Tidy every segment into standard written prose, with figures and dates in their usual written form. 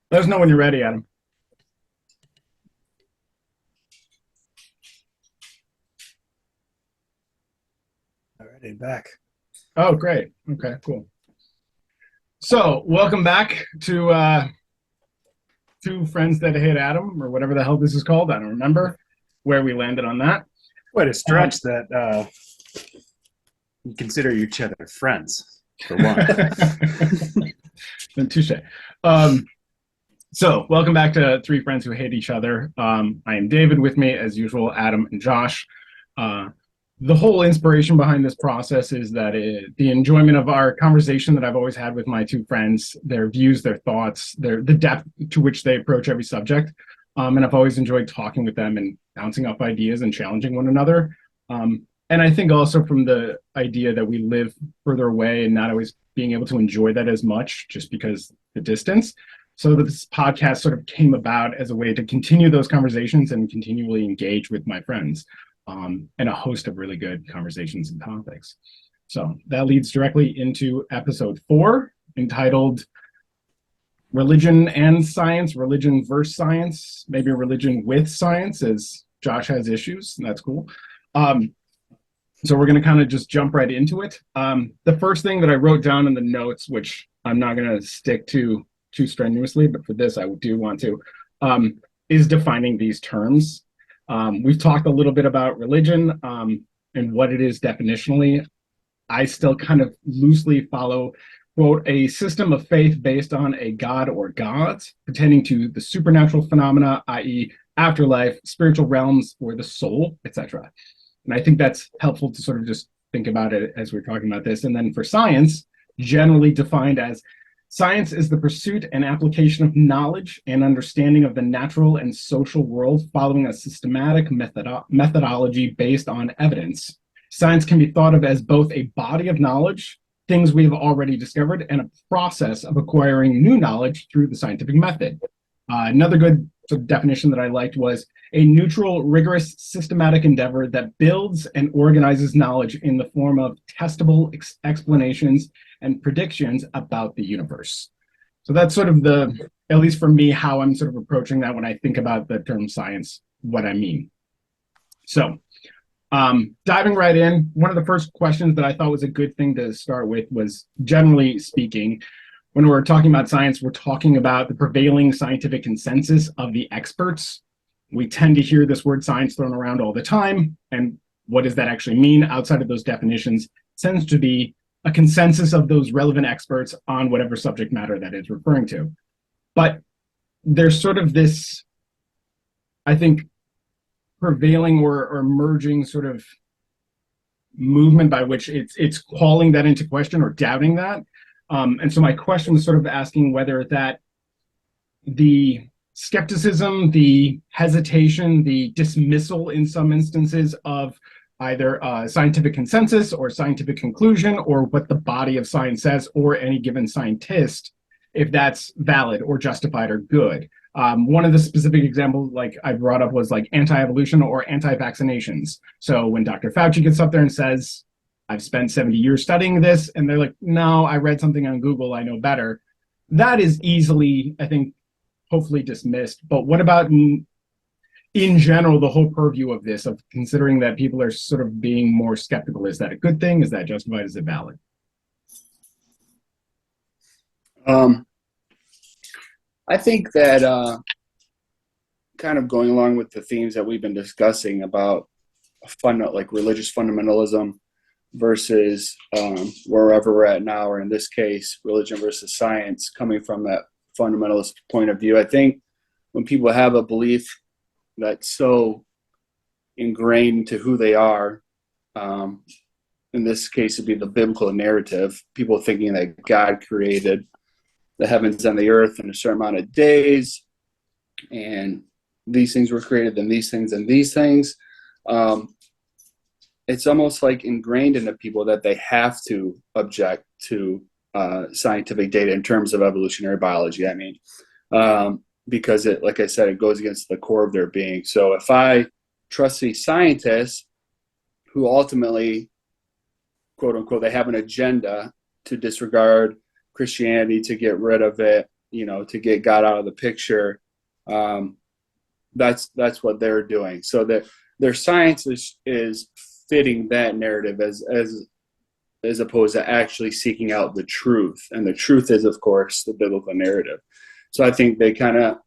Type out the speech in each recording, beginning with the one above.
Let us know when you're ready, Adam. All right, I'm back. Oh, great. Okay, cool. So, welcome back to Two Friends That Hate Adam, or whatever the hell this is called. I don't remember where we landed on that. Quite a Um, stretch that you consider each other friends, for one. Touche. Um, so, welcome back to Three Friends Who Hate Each Other. I am David, with me, as usual, Adam and Josh. Uh, the whole inspiration behind this process is that the enjoyment of our conversation that I've always had with my two friends, their views, their thoughts, the depth to which they approach every subject. And I've always enjoyed talking with them and bouncing off ideas and challenging one another. And I think also from the idea that we live further away and not always being able to enjoy that as much just because the distance. So this podcast sort of came about as a way to continue those conversations and continually engage with my friends, and a host of really good conversations and topics. So that leads directly into episode 4, entitled Religion and Science, Religion versus Science, maybe Religion with Science, as Josh has issues, and that's cool. Um, so we're going to kind of just jump right into it. The first thing that I wrote down in the notes, which I'm not going to stick to too strenuously, but for this I do want to, is defining these terms. We've talked a little bit about religion and what it is definitionally. I still kind of loosely follow, quote, a system of faith based on a god or gods pertaining to the supernatural phenomena, i.e., afterlife, spiritual realms, or the soul, etc. And I think that's helpful to sort of just think about it as we're talking about this. And then for science, generally defined as science is the pursuit and application of knowledge and understanding of the natural and social world following a systematic methodology based on evidence. Science can be thought of as both a body of knowledge, things we have already discovered, and a process of acquiring new knowledge through the scientific method. Another good sort of definition that I liked was a neutral, rigorous, systematic endeavor that builds and organizes knowledge in the form of testable explanations and predictions about the universe. So that's sort of at least for me, how I'm sort of approaching that when I think about the term science, what I mean. So, diving right in, one of the first questions that I thought was a good thing to start with was, generally speaking, when we're talking about science, we're talking about the prevailing scientific consensus of the experts. We tend to hear this word science thrown around all the time. And what does that actually mean outside of those definitions? It tends to be a consensus of those relevant experts on whatever subject matter that is referring to. But there's sort of this, I think, prevailing or emerging sort of movement by which it's calling that into question or doubting that. And so my question was sort of asking whether that the skepticism, the hesitation, the dismissal in some instances of either scientific consensus or scientific conclusion or what the body of science says or any given scientist, if that's valid or justified or good. One of the specific examples like I brought up was like anti-evolution or anti-vaccinations. So when Dr. Fauci gets up there and says, I've spent 70 years studying this, and they're like, no, I read something on Google, I know better. That is easily, I think, hopefully dismissed. But what about in general, the whole purview of this, of considering that people are sort of being more skeptical? Is that a good thing? Is that justified? Is it valid? Um, I think that kind of going along with the themes that we've been discussing about like religious fundamentalism versus wherever we're at now, or in this case, religion versus science, coming from that fundamentalist point of view. I think when people have a belief that's so ingrained into who they are, in this case, it'd be the biblical narrative, people thinking that God created the heavens and the earth in a certain amount of days, and these things were created, and these things, and these things. It's almost like ingrained into people that they have to object to scientific data in terms of evolutionary biology. I mean, because it, like I said, it goes against the core of their being. So if I trust these scientists who ultimately, quote unquote, they have an agenda to disregard Christianity, to get rid of it, to get God out of the picture. That's what they're doing. So that their science is fitting that narrative as opposed to actually seeking out the truth. And the truth is, of course, the biblical narrative. So I think they kind of,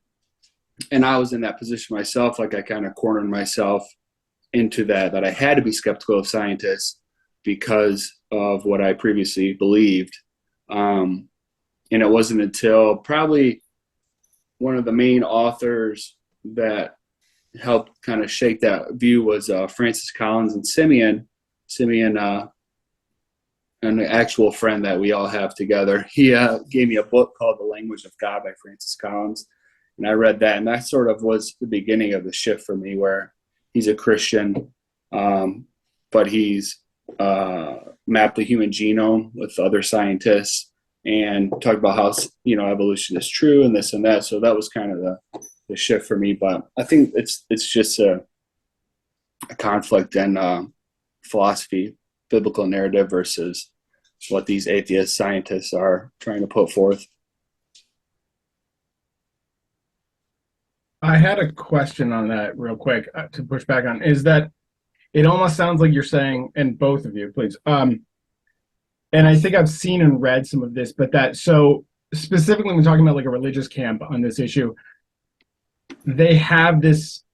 and I was in that position myself, like I kind of cornered myself into that I had to be skeptical of scientists because of what I previously believed. And it wasn't until probably one of the main authors that helped kind of shake that view was Francis Collins and Simeon, an actual friend that we all have together. He gave me a book called The Language of God by Francis Collins. And I read that, and that sort of was the beginning of the shift for me, where he's a Christian, but he's mapped the human genome with other scientists and talked about how evolution is true and this and that. So that was kind of the shift for me. But I think it's just a conflict in philosophy, biblical narrative versus what these atheist scientists are trying to put forth. I had a question on that real quick to push back on. Is that it almost sounds like you're saying, and both of you, please. And I think I've seen and read some of this, but so specifically when we're talking about like a religious camp on this issue, they have this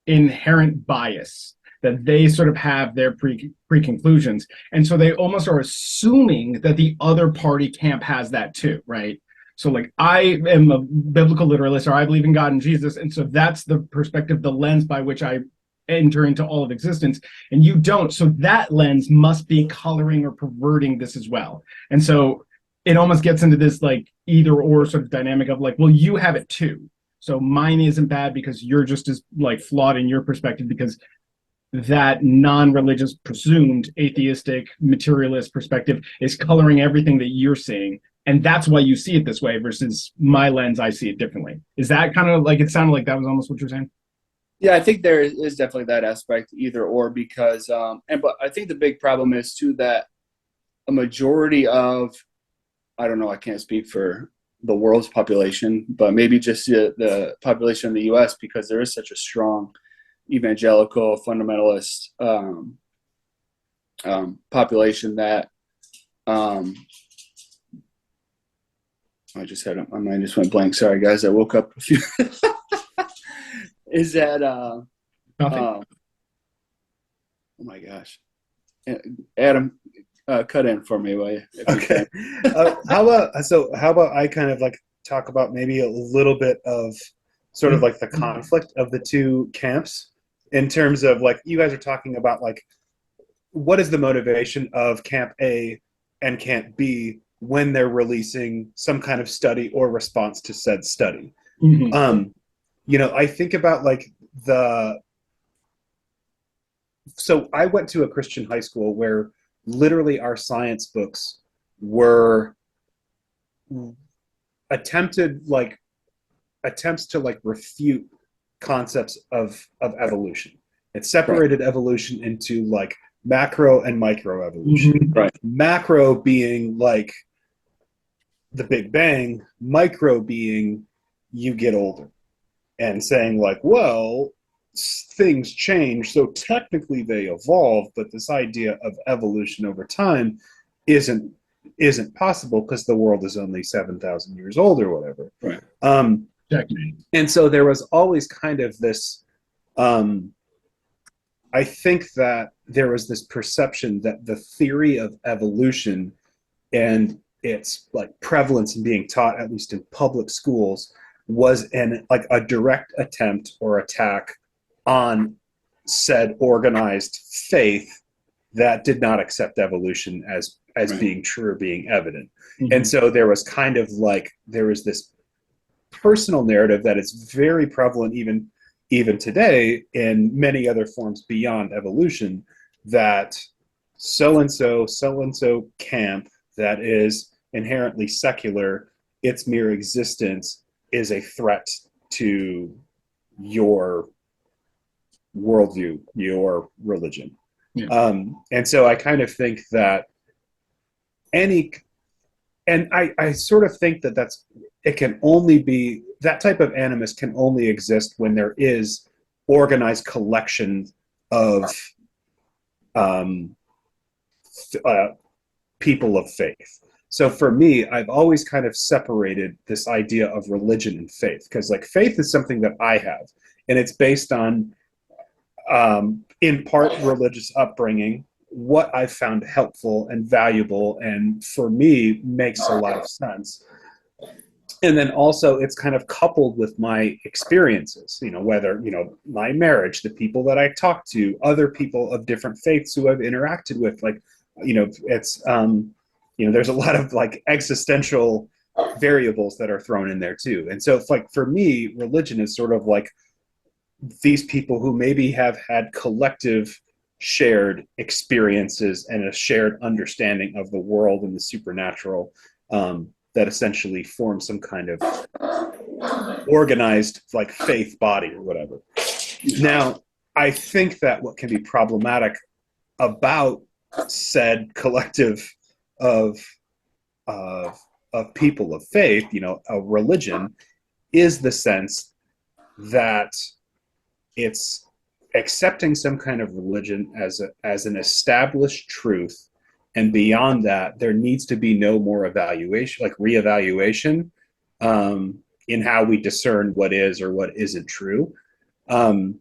inherent bias that they sort of have their pre-conclusions. And so they almost are assuming that the other party camp has that too, right? So like I am a biblical literalist, or I believe in God and Jesus. And so that's the perspective, the lens by which I enter into all of existence, and you don't. So that lens must be coloring or perverting this as well. And so it almost gets into this like either or sort of dynamic of like, well, you have it too. So mine isn't bad because you're just as like flawed in your perspective, because that non-religious, presumed atheistic, materialist perspective is coloring everything that you're seeing. And that's why you see it this way versus my lens, I see it differently. Is that kind of like, it sounded like that was almost what you're saying? Yeah, I think there is definitely that aspect, either or, because but I think the big problem is too that a majority of, I don't know, I can't speak for the world's population, but maybe just the population in the U.S., because there is such a strong evangelical fundamentalist population that I just had my mind just went blank. Sorry, guys, I woke up a few. Is that oh my gosh, Adam, cut in for me, will you? Okay. How about I kind of like talk about maybe a little bit of sort of like the conflict of the two camps, in terms of like you guys are talking about like what is the motivation of camp A and camp B when they're releasing some kind of study or response to said study. Mm-hmm. I think about like so I went to a Christian high school where literally our science books were attempts to like refute concepts of evolution. It separated evolution into like macro and micro evolution. Mm-hmm. Right. Macro being like the Big Bang, micro being you get older, and saying like, well, things change, so technically they evolve, but this idea of evolution over time isn't possible because the world is only 7,000 years old or whatever. Right. And so there was always kind of this, I think that there was this perception that the theory of evolution and its like prevalence in being taught, at least in public schools, was like a direct attempt or attack on said organized faith that did not accept evolution as right. being true or being evident. Mm-hmm. And so there was kind of like, there was this personal narrative that is very prevalent even today in many other forms beyond evolution, that so-and-so camp that is inherently secular, its mere existence is a threat to your worldview, your religion. Yeah. And so I kind of think that any and I sort of think that it can only be that type of animus can only exist when there is organized collection of um, uh, people of faith. So for me, I've always kind of separated this idea of religion and faith, because like faith is something that I have, and it's based on in part religious upbringing, what I've found helpful and valuable, and for me makes a lot of sense. And then also it's kind of coupled with my experiences, whether, my marriage, the people that I talk to, other people of different faiths who I've interacted with, like, it's, there's a lot of like existential variables that are thrown in there too. And so it's like, for me, religion is sort of like these people who maybe have had collective shared experiences and a shared understanding of the world and the supernatural, that essentially form some kind of organized like faith body or whatever. Now, I think that what can be problematic about said collective of of people of faith, a religion, is the sense that it's accepting some kind of religion as an established truth, and beyond that, there needs to be no more evaluation, like reevaluation, in how we discern what is or what isn't true. And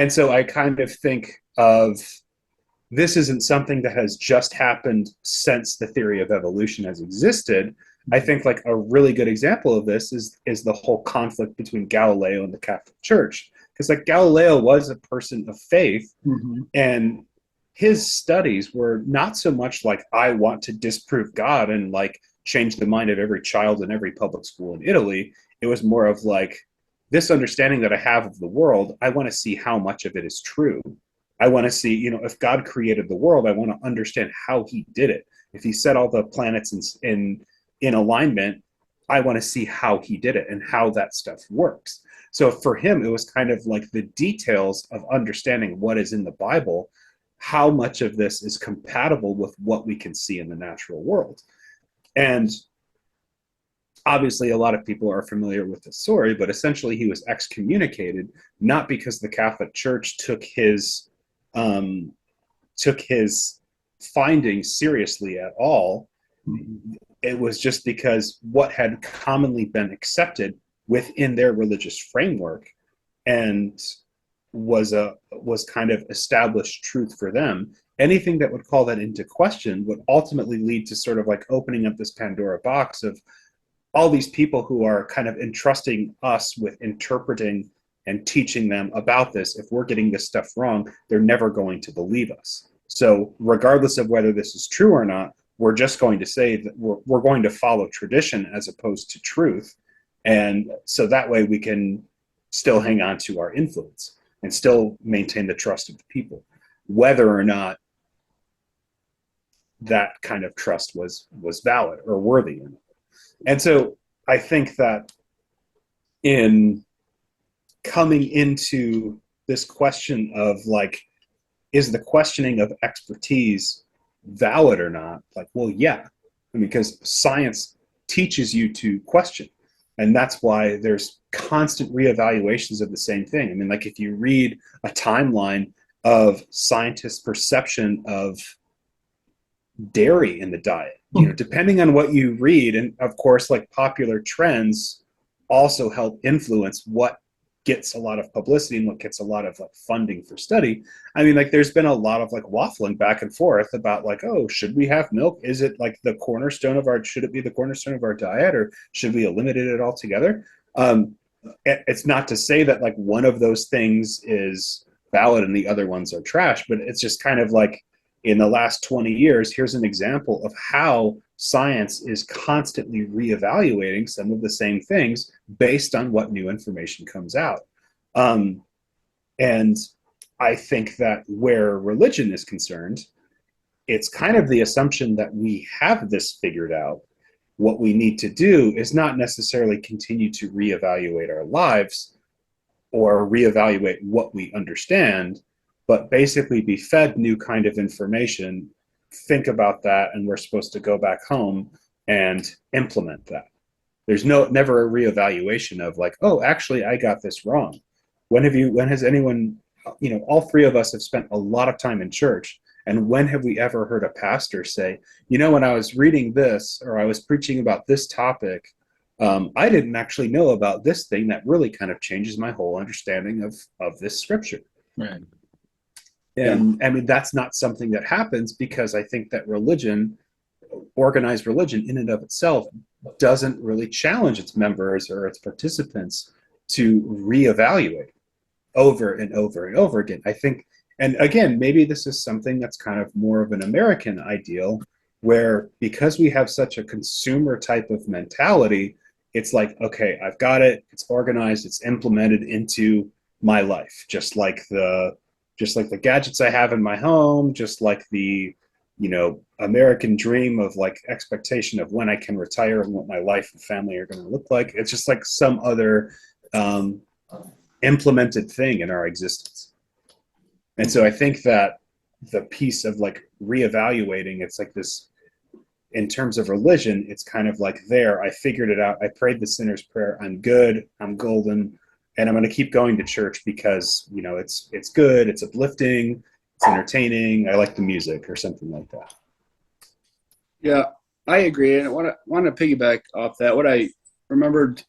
so I kind of think of this isn't something that has just happened since the theory of evolution has existed. I think like a really good example of this is the whole conflict between Galileo and the Catholic Church. Because like Galileo was a person of faith, Mm-hmm. and his studies were not so much like, I want to disprove God and like change the mind of every child in every public school in Italy. It was more of like, this understanding that I have of the world, I want to see how much of it is true. I want to see, if God created the world, I want to understand how he did it. If he set all the planets in alignment, I want to see how he did it and how that stuff works. So for him, it was kind of like the details of understanding what is in the Bible, how much of this is compatible with what we can see in the natural world. And obviously, a lot of people are familiar with the story, but essentially he was excommunicated, not because the Catholic Church um, took his findings seriously at all. It was just because what had commonly been accepted within their religious framework and was kind of established truth for them. Anything that would call that into question would ultimately lead to sort of like opening up this Pandora box of all these people who are kind of entrusting us with interpreting and teaching them about this. If we're getting this stuff wrong, they're never going to believe us. So regardless of whether this is true or not, we're just going to say that we're going to follow tradition as opposed to truth. And so that way we can still hang on to our influence and still maintain the trust of the people, whether or not that kind of trust was valid or worthy. And so I think that in coming into this question of like, is the questioning of expertise valid or not? Like, well, yeah, because science teaches you to question. And that's why there's constant reevaluations of the same thing. I mean, like if you read a timeline of scientists' perception of dairy in the diet, depending on what you read, and of course, like popular trends also help influence what gets a lot of publicity and what gets a lot of like funding for study. I mean, like there's been a lot of like waffling back and forth about like, oh, should we have milk? Is it like the cornerstone of should it be the cornerstone of our diet, or should we eliminate it altogether? It's not to say that like one of those things is valid and the other ones are trash, but it's just kind of like in the last 20 years, here's an example of how science is constantly reevaluating some of the same things based on what new information comes out. And I think that where religion is concerned, it's kind of the assumption that we have this figured out. What we need to do is not necessarily continue to reevaluate our lives or reevaluate what we understand, but basically be fed new kind of information, think about that, and we're supposed to go back home and implement that. There's never a reevaluation of like, oh, actually, I got this wrong. When has anyone, all three of us have spent a lot of time in church. And when have we ever heard a pastor say, when I was reading this or I was preaching about this topic, I didn't actually know about this thing that really kind of changes my whole understanding of this scripture. Right. And I mean, that's not something that happens because I think that organized religion in and of itself doesn't really challenge its members or its participants to reevaluate over and over and over again. I think, and again, maybe this is something that's kind of more of an American ideal where because we have such a consumer type of mentality, it's like, okay, I've got it, it's organized, it's implemented into my life, just like the gadgets I have in my home, just like the American dream of like expectation of when I can retire and what my life and family are going to look like. It's just like some other implemented thing in our existence. And so I think that the piece of like reevaluating, it's like this, in terms of religion, it's kind of like I figured it out. I prayed the sinner's prayer. I'm good. I'm golden. And I'm going to keep going to church because, it's good. It's uplifting. It's entertaining. I like the music or something like that. Yeah, I agree. And I want to piggyback off that. What I remembered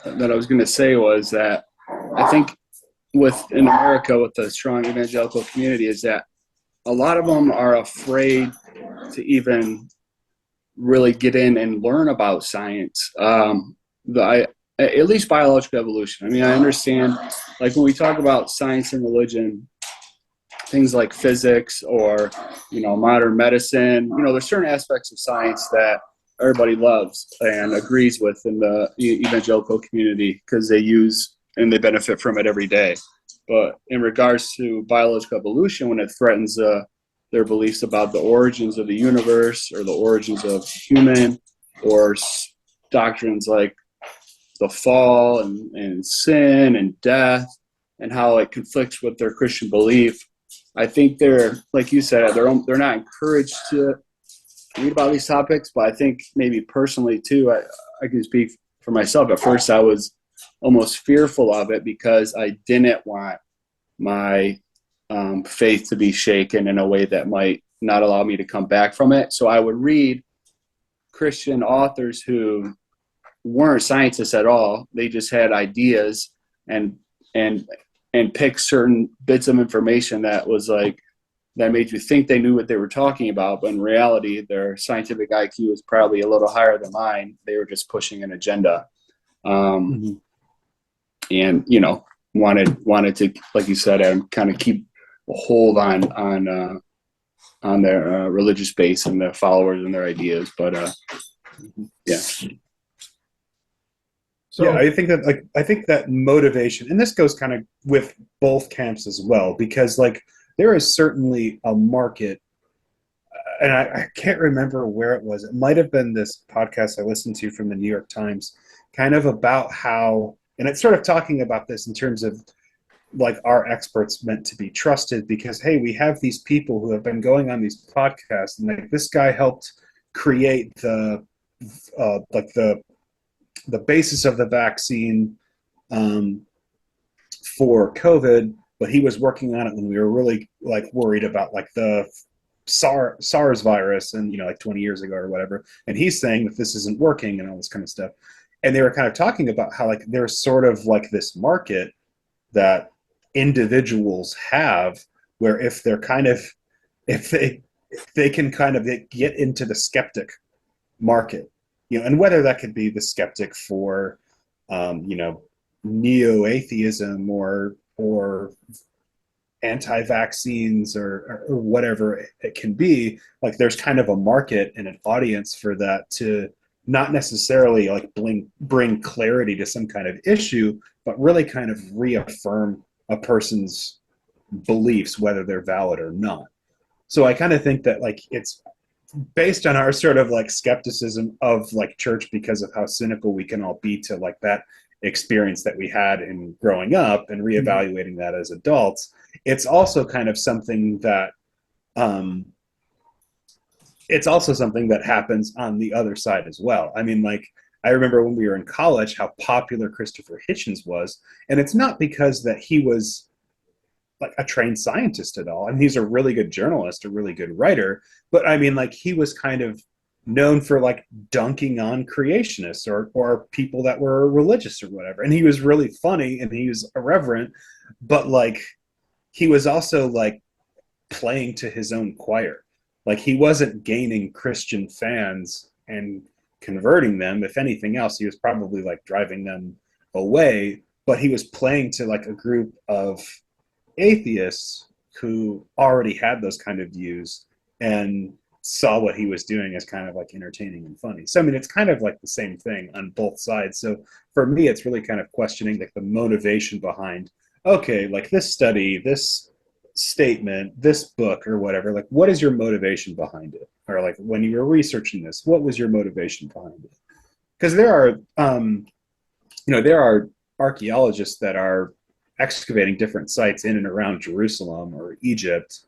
that I was going to say was that I think in America with the strong evangelical community is that a lot of them are afraid to even really get in and learn about science. At least biological evolution. I mean, I understand, like when we talk about science and religion, things like physics or, modern medicine, there's certain aspects of science that everybody loves and agrees with in the evangelical community because they use and they benefit from it every day. But in regards to biological evolution, when it threatens their beliefs about the origins of the universe or the origins of human or doctrines like the fall and sin and death and how it conflicts with their Christian belief, I think they're, like you said, they're not encouraged to read about these topics. But I think maybe personally too, I can speak for myself. At first, I was almost fearful of it because I didn't want my faith to be shaken in a way that might not allow me to come back from it. So I would read Christian authors who weren't scientists at all. They just had ideas and pick certain bits of information that was like that made you think they knew what they were talking about, but in reality their scientific IQ was probably a little higher than mine. They were just pushing an agenda, and wanted to, like you said, Adam, kind of keep a hold on their religious base and their followers and their ideas. But yeah. So yeah, I think that motivation, and this goes kind of with both camps as well, because like there is certainly a market, and I can't remember where it was. It might have been this podcast I listened to from the New York Times, kind of about how, and it's sort of talking about this in terms of like our experts meant to be trusted because, hey, we have these people who have been going on these podcasts, and like this guy helped create the basis of the vaccine for COVID, but he was working on it when we were really like worried about like the SARS virus and like 20 years ago or whatever. And he's saying that this isn't working and all this kind of stuff. And they were kind of talking about how like there's sort of like this market that individuals have where if they can kind of get into the skeptic market, and whether that could be the skeptic for, neo-atheism or anti-vaccines or whatever it can be, like there's kind of a market and an audience for that to not necessarily like bring clarity to some kind of issue, but really kind of reaffirm a person's beliefs, whether they're valid or not. So I kind of think that like it's based on our sort of like skepticism of like church because of how cynical we can all be to like that experience that we had in growing up and reevaluating that as adults. It's also kind of something that it's also something that happens on the other side as well. I mean, like, I remember when we were in college how popular Christopher Hitchens was, and it's not because that he was like a trained scientist at all. I mean, he's a really good journalist, a really good writer, but I mean, like, he was kind of known for like dunking on creationists or people that were religious or whatever. And he was really funny and he was irreverent, but like he was also like playing to his own choir. Like he wasn't gaining Christian fans and converting them. If anything else, he was probably like driving them away, but he was playing to like a group of atheists who already had those kind of views and saw what he was doing as kind of like entertaining and funny. So I mean, it's kind of like the same thing on both sides. So for me, it's really kind of questioning like the motivation behind, okay, like this study, this statement, this book or whatever, like what is your motivation behind it? Or like when you were researching this, what was your motivation behind it? Because there are there are archaeologists that are excavating different sites in and around Jerusalem or Egypt,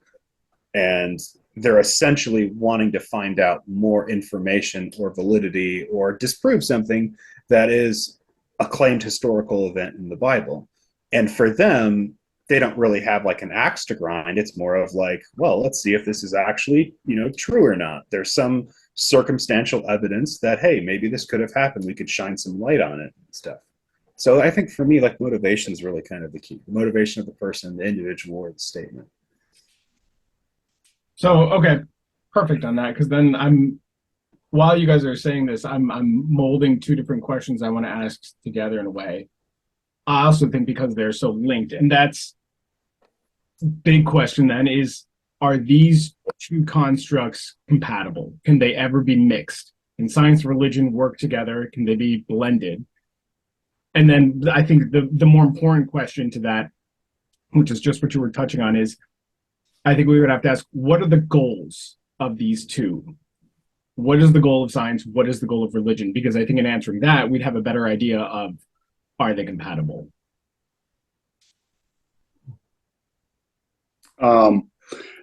and they're essentially wanting to find out more information or validity or disprove something that is a claimed historical event in the Bible. And for them, they don't really have like an axe to grind. It's more of like, well, let's see if this is actually, true or not. There's some circumstantial evidence that, hey, maybe this could have happened. We could shine some light on it and stuff. So I think for me, like motivation is really kind of the key. The motivation of the person, the individual, or the statement. So, okay, perfect on that. Because then while you guys are saying this, I'm molding two different questions I want to ask together in a way. I also think because they're so linked, and that's big question then is, are these two constructs compatible? Can they ever be mixed? Can science and religion work together? Can they be blended? And then I think the more important question to that, which is just what you were touching on, is I think we would have to ask, what are the goals of these two? What is the goal of science? What is the goal of religion? Because I think in answering that, we'd have a better idea of, are they compatible?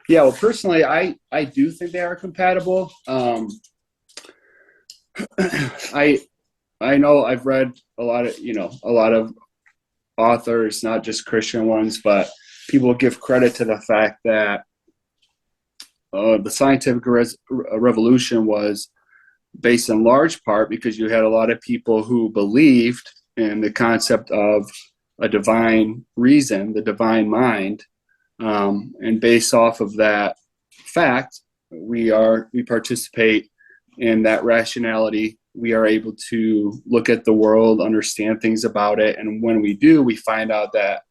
Yeah, well, personally, I do think they are compatible. I know I've read a lot of authors, not just Christian ones, but people give credit to the fact that the scientific revolution was based in large part because you had a lot of people who believed in the concept of a divine reason, the divine mind, and based off of that fact, we participate in that rationality. We are able to look at the world, understand things about it, and when we do, we find out that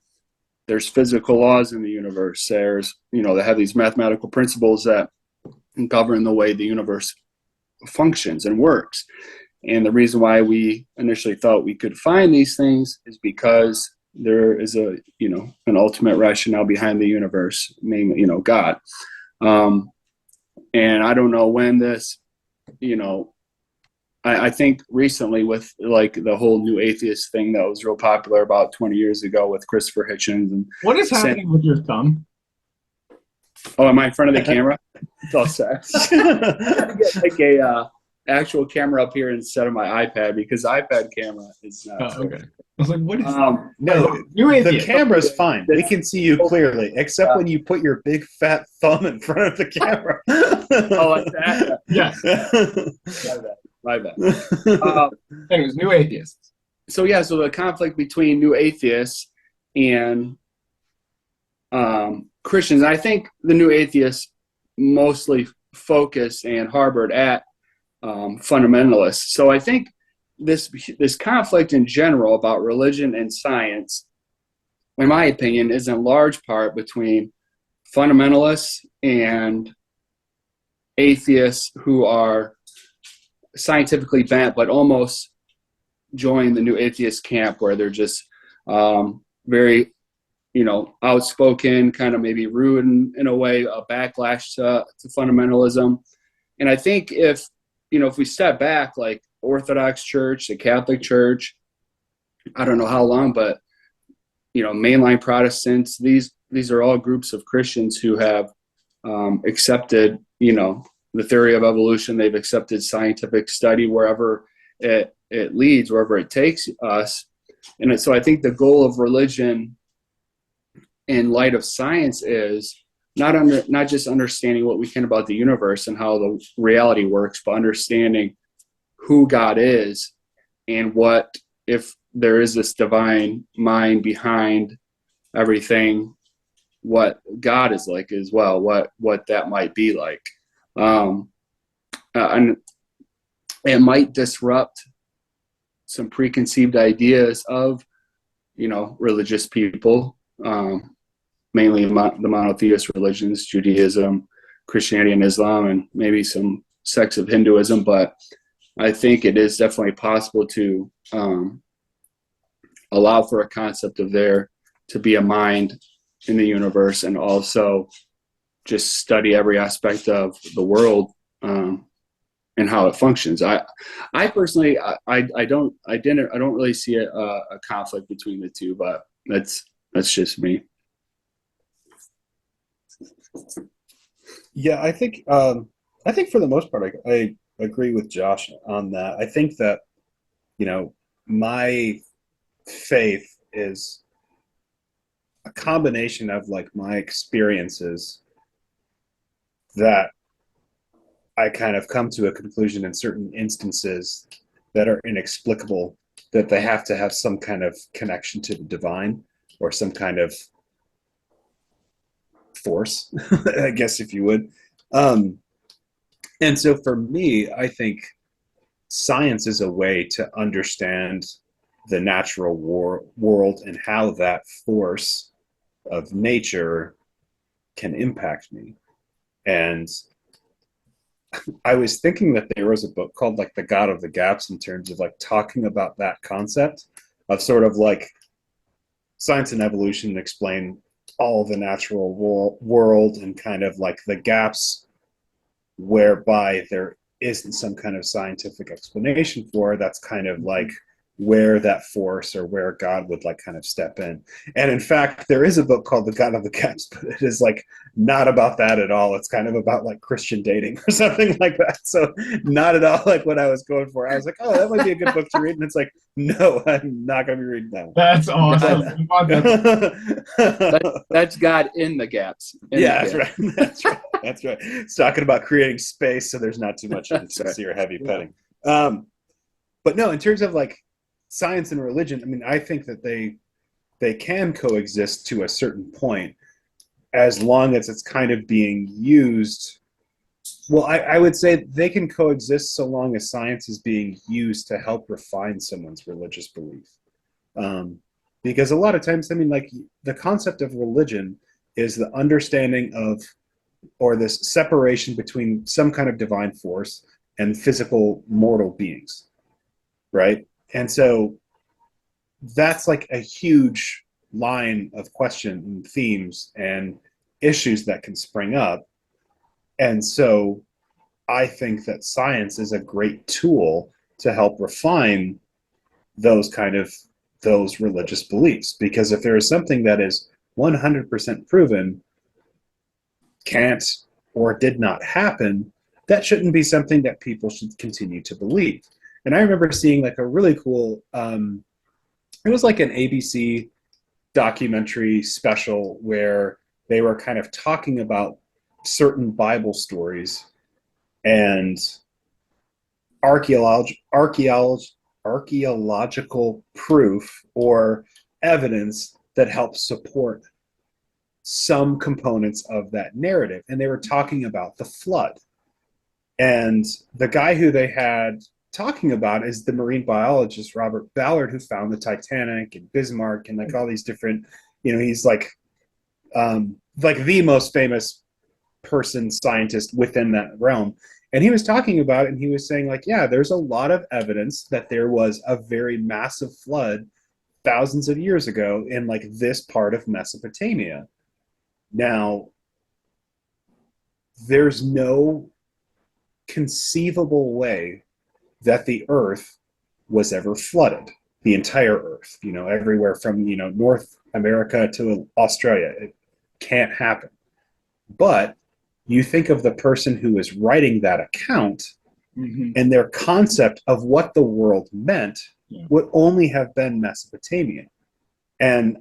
there's physical laws in the universe. There's, they have these mathematical principles that govern the way the universe functions and works. And the reason why we initially thought we could find these things is because there is an ultimate rationale behind the universe, namely, God. And I don't know when this, I think recently with like the whole new atheist thing that was real popular about 20 years ago with Christopher Hitchens. And what is happening with your thumb? Oh, am I in front of the camera? It's all set. Get like a actual camera up here instead of my iPad because the iPad camera is not. Oh, okay. I was like, what is no, the camera's fine. We can see you clearly, except when you put your big fat thumb in front of the camera. Oh, like that? Yes. My bad. Anyways, new atheists. So the conflict between new atheists and Christians, I think the new atheists mostly focus and harbored at fundamentalists. So I think this conflict in general about religion and science, in my opinion, is in large part between fundamentalists and atheists who are scientifically bent, but almost join the new atheist camp where they're just very, outspoken, kind of maybe rude in a way, a backlash to fundamentalism. And I think if we step back, like Orthodox Church, the Catholic Church, I don't know how long, but mainline Protestants, these are all groups of Christians who have accepted the theory of evolution. They've accepted scientific study wherever it leads, wherever it takes us. And so I think the goal of religion in light of science is not just understanding what we can about the universe and how the reality works, but understanding who God is and what, if there is this divine mind behind everything, what God is like as well, what that might be like. And it might disrupt some preconceived ideas of, religious people, mainly the monotheist religions, Judaism, Christianity, and Islam, and maybe some sects of Hinduism. But I think it is definitely possible to allow for a concept of there to be a mind in the universe, and also just study every aspect of the world and how it functions. I personally, I don't really see a conflict between the two, but that's just me. Yeah, I think for the most part, I agree with Josh on that. I think that, my faith is a combination of like my experiences that I kind of come to a conclusion in certain instances that are inexplicable, that they have to have some kind of connection to the divine or some kind of force, I guess, if you would. And so for me, I think science is a way to understand the natural world and how that force of nature can impact me. And I was thinking that there was a book called like The God of the Gaps, in terms of like talking about that concept of sort of like science and evolution explain all the natural world and kind of like the gaps whereby there isn't some kind of scientific explanation for. That's kind of like where that force or where God would like kind of step in. And in fact, there is a book called The God of the Gaps, but it is like not about that at all. It's kind of about like Christian dating or something like that. So not at all like what I was going for. I was like, oh, that might be a good book to read. And it's like, no, I'm not going to be reading that one. That's awesome. That's God in the gaps. That's right. That's right. It's talking about creating space so there's not too much insincere heavy petting. But no, in terms of like science and religion, I mean, I think that they can coexist to a certain point, as long as it's kind of being used. Well, I would say they can coexist so long as science is being used to help refine someone's religious belief. Because a lot of times, I mean, like the concept of religion is the understanding of, or this separation between some kind of divine force and physical mortal beings, right? And so that's like a huge line of question and themes and issues that can spring up. And so I think that science is a great tool to help refine those religious beliefs. Because if there is something that is 100% proven can't or did not happen, that shouldn't be something that people should continue to believe. And I remember seeing like a really cool, it was like an ABC documentary special where they were kind of talking about certain Bible stories and archaeological proof or evidence that helps support some components of that narrative. And they were talking about the flood. And the guy who they had talking about is the marine biologist Robert Ballard, who found the Titanic and Bismarck and like all these different, he's like the most famous scientist within that realm. And he was talking about it, and he was saying like, yeah, there's a lot of evidence that there was a very massive flood thousands of years ago in like this part of Mesopotamia. Now, there's no conceivable way that the earth was ever flooded, the entire earth, everywhere from, North America to Australia. It can't happen. But you think of the person who is writing that account, Mhm. and their concept of what the world meant Yeah. would only have been Mesopotamian. And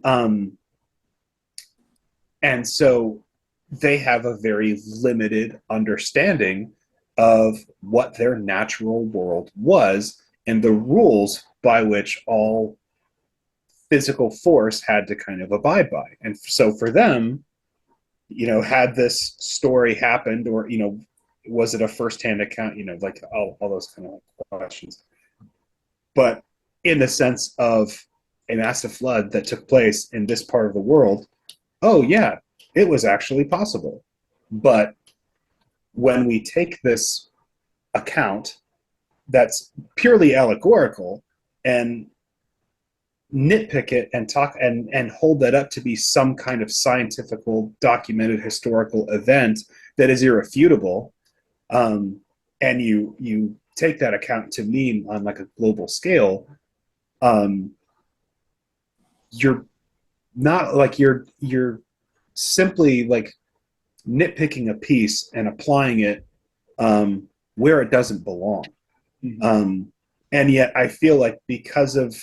and so they have a very limited understanding of what their natural world was and the rules by which all physical force had to kind of abide by. And so for them, had this story happened, or, was it a firsthand account, like all those kind of questions. But in the sense of a massive flood that took place in this part of the world, oh, yeah, it was actually possible. But when we take this account that's purely allegorical and nitpick it and talk and hold that up to be some kind of scientific documented historical event that is irrefutable, and you take that account to mean on like a global scale, you're not like you're simply like nitpicking a piece and applying it where it doesn't belong. Mhm. And yet I feel like because of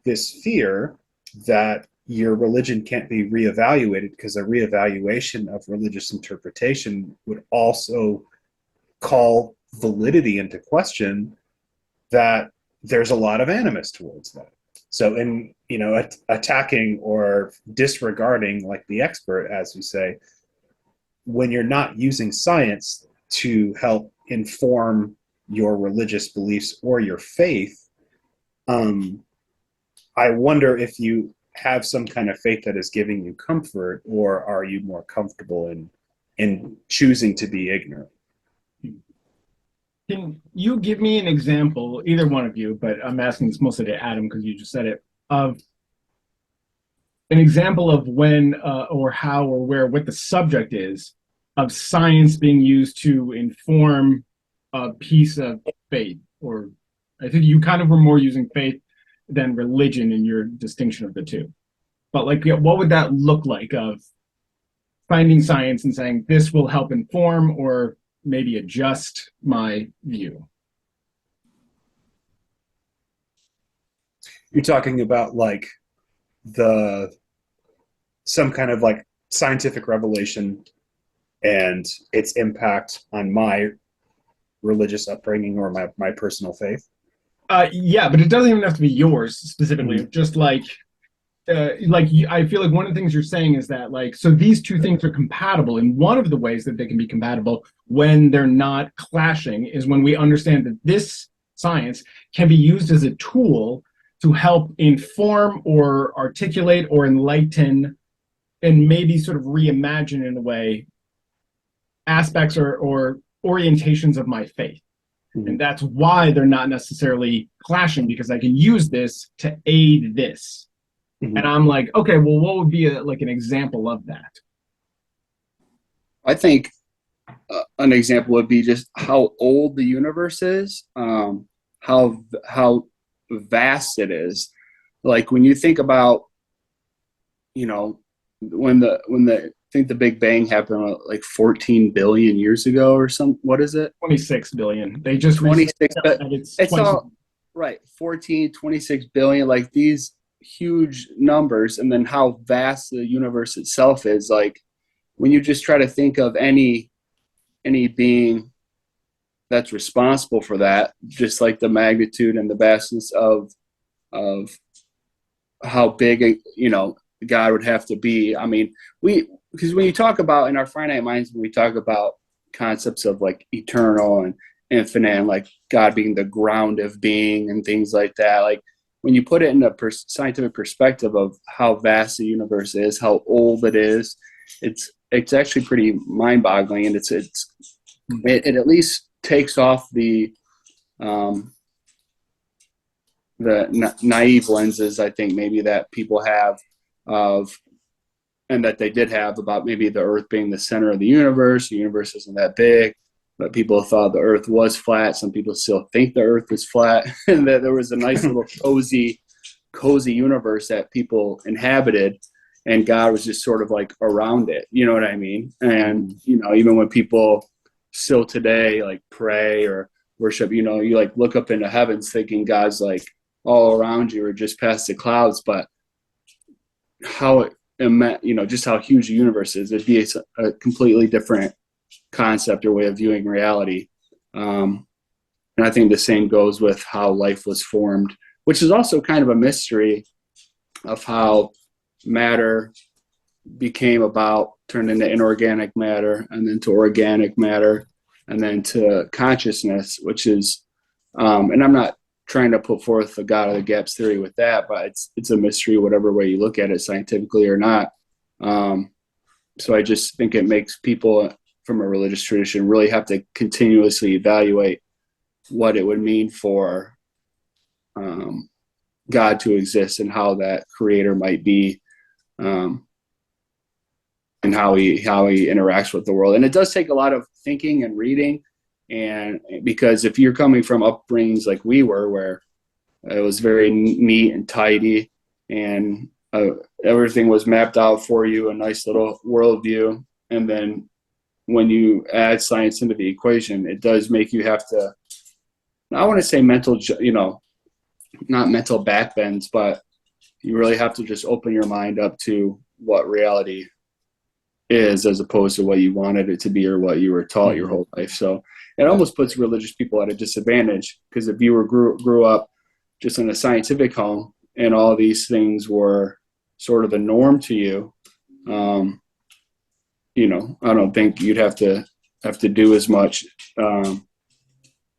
this fear that your religion can't be reevaluated, because a reevaluation of religious interpretation would also call validity into question, that there's a lot of animus towards that. So in attacking or disregarding like the expert, as you say, when you're not using science to help inform your religious beliefs or your faith, I wonder if you have some kind of faith that is giving you comfort, or are you more comfortable in choosing to be ignorant? Can you give me an example, either one of you, but I'm asking this mostly to Adam because you just said it, of an example of when or how or where, what the subject is of science being used to inform a piece of faith? Or I think you kind of were more using faith than religion in your distinction of the two. But like, yeah, what would that look like of finding science and saying this will help inform or maybe adjust my view? You're talking about like the some kind of like scientific revelation and its impact on my religious upbringing or my personal faith. Yeah, but it doesn't even have to be yours specifically. Mm-hmm. Just I feel like one of the things you're saying is that like, so these two things are compatible, and one of the ways that they can be compatible when they're not clashing is when we understand that this science can be used as a tool to help inform or articulate or enlighten and maybe sort of reimagine in a way aspects or orientations of my faith. Mm-hmm. And that's why they're not necessarily clashing, because I can use this to aid this. Mm-hmm. And I'm like, okay, well, what would be like an example of that? I think an example would be just how old the universe is, how vast it is. Like when you think about, when I think the Big Bang happened like 14 billion years ago or some. What is it? 26 billion. They just 26, but and it's it's twice. all right. 14, 26 billion, like these huge numbers, and then how vast the universe itself is. Like when you just try to think of any being that's responsible for that, just like the magnitude and the vastness of how big God would have to be. I mean, because when you talk about in our finite minds, when we talk about concepts of like eternal and infinite, and like God being the ground of being and things like that, like when you put it in a scientific perspective of how vast the universe is, how old it is, it's actually pretty mind-boggling, and it at least takes off the naive lenses, I think, maybe that people have of, and that they did have, about maybe the Earth being the center of the universe. The universe isn't that big, but people thought the Earth was flat. Some people still think the Earth is flat, and that there was a nice little cozy universe that people inhabited. and God was just sort of like around it. You know what I mean? And, even when people still today like pray or worship, you like look up into heavens thinking God's like all around you or just past the clouds, but how just how huge the universe is, it'd be a completely different concept or way of viewing reality. And I think the same goes with how life was formed, which is also kind of a mystery of how matter turned into inorganic matter, and then to organic matter, and then to consciousness, which is, and I'm not trying to put forth the God of the gaps theory with that, but it's a mystery, whatever way you look at it, scientifically or not. So I just think it makes people from a religious tradition really have to continuously evaluate what it would mean for God to exist and how that creator might be, and how he interacts with the world. And it does take a lot of thinking and reading, and because if you're coming from upbringings like we were, where it was very neat and tidy, and everything was mapped out for you, a nice little worldview, and then when you add science into the equation, it does make you have to, I want to say mental, not mental backbends, but you really have to just open your mind up to what reality is, as opposed to what you wanted it to be or what you were taught your whole life. So it almost puts religious people at a disadvantage, because if you grew up just in a scientific home and all these things were sort of the norm to you, I don't think you'd have to do as much.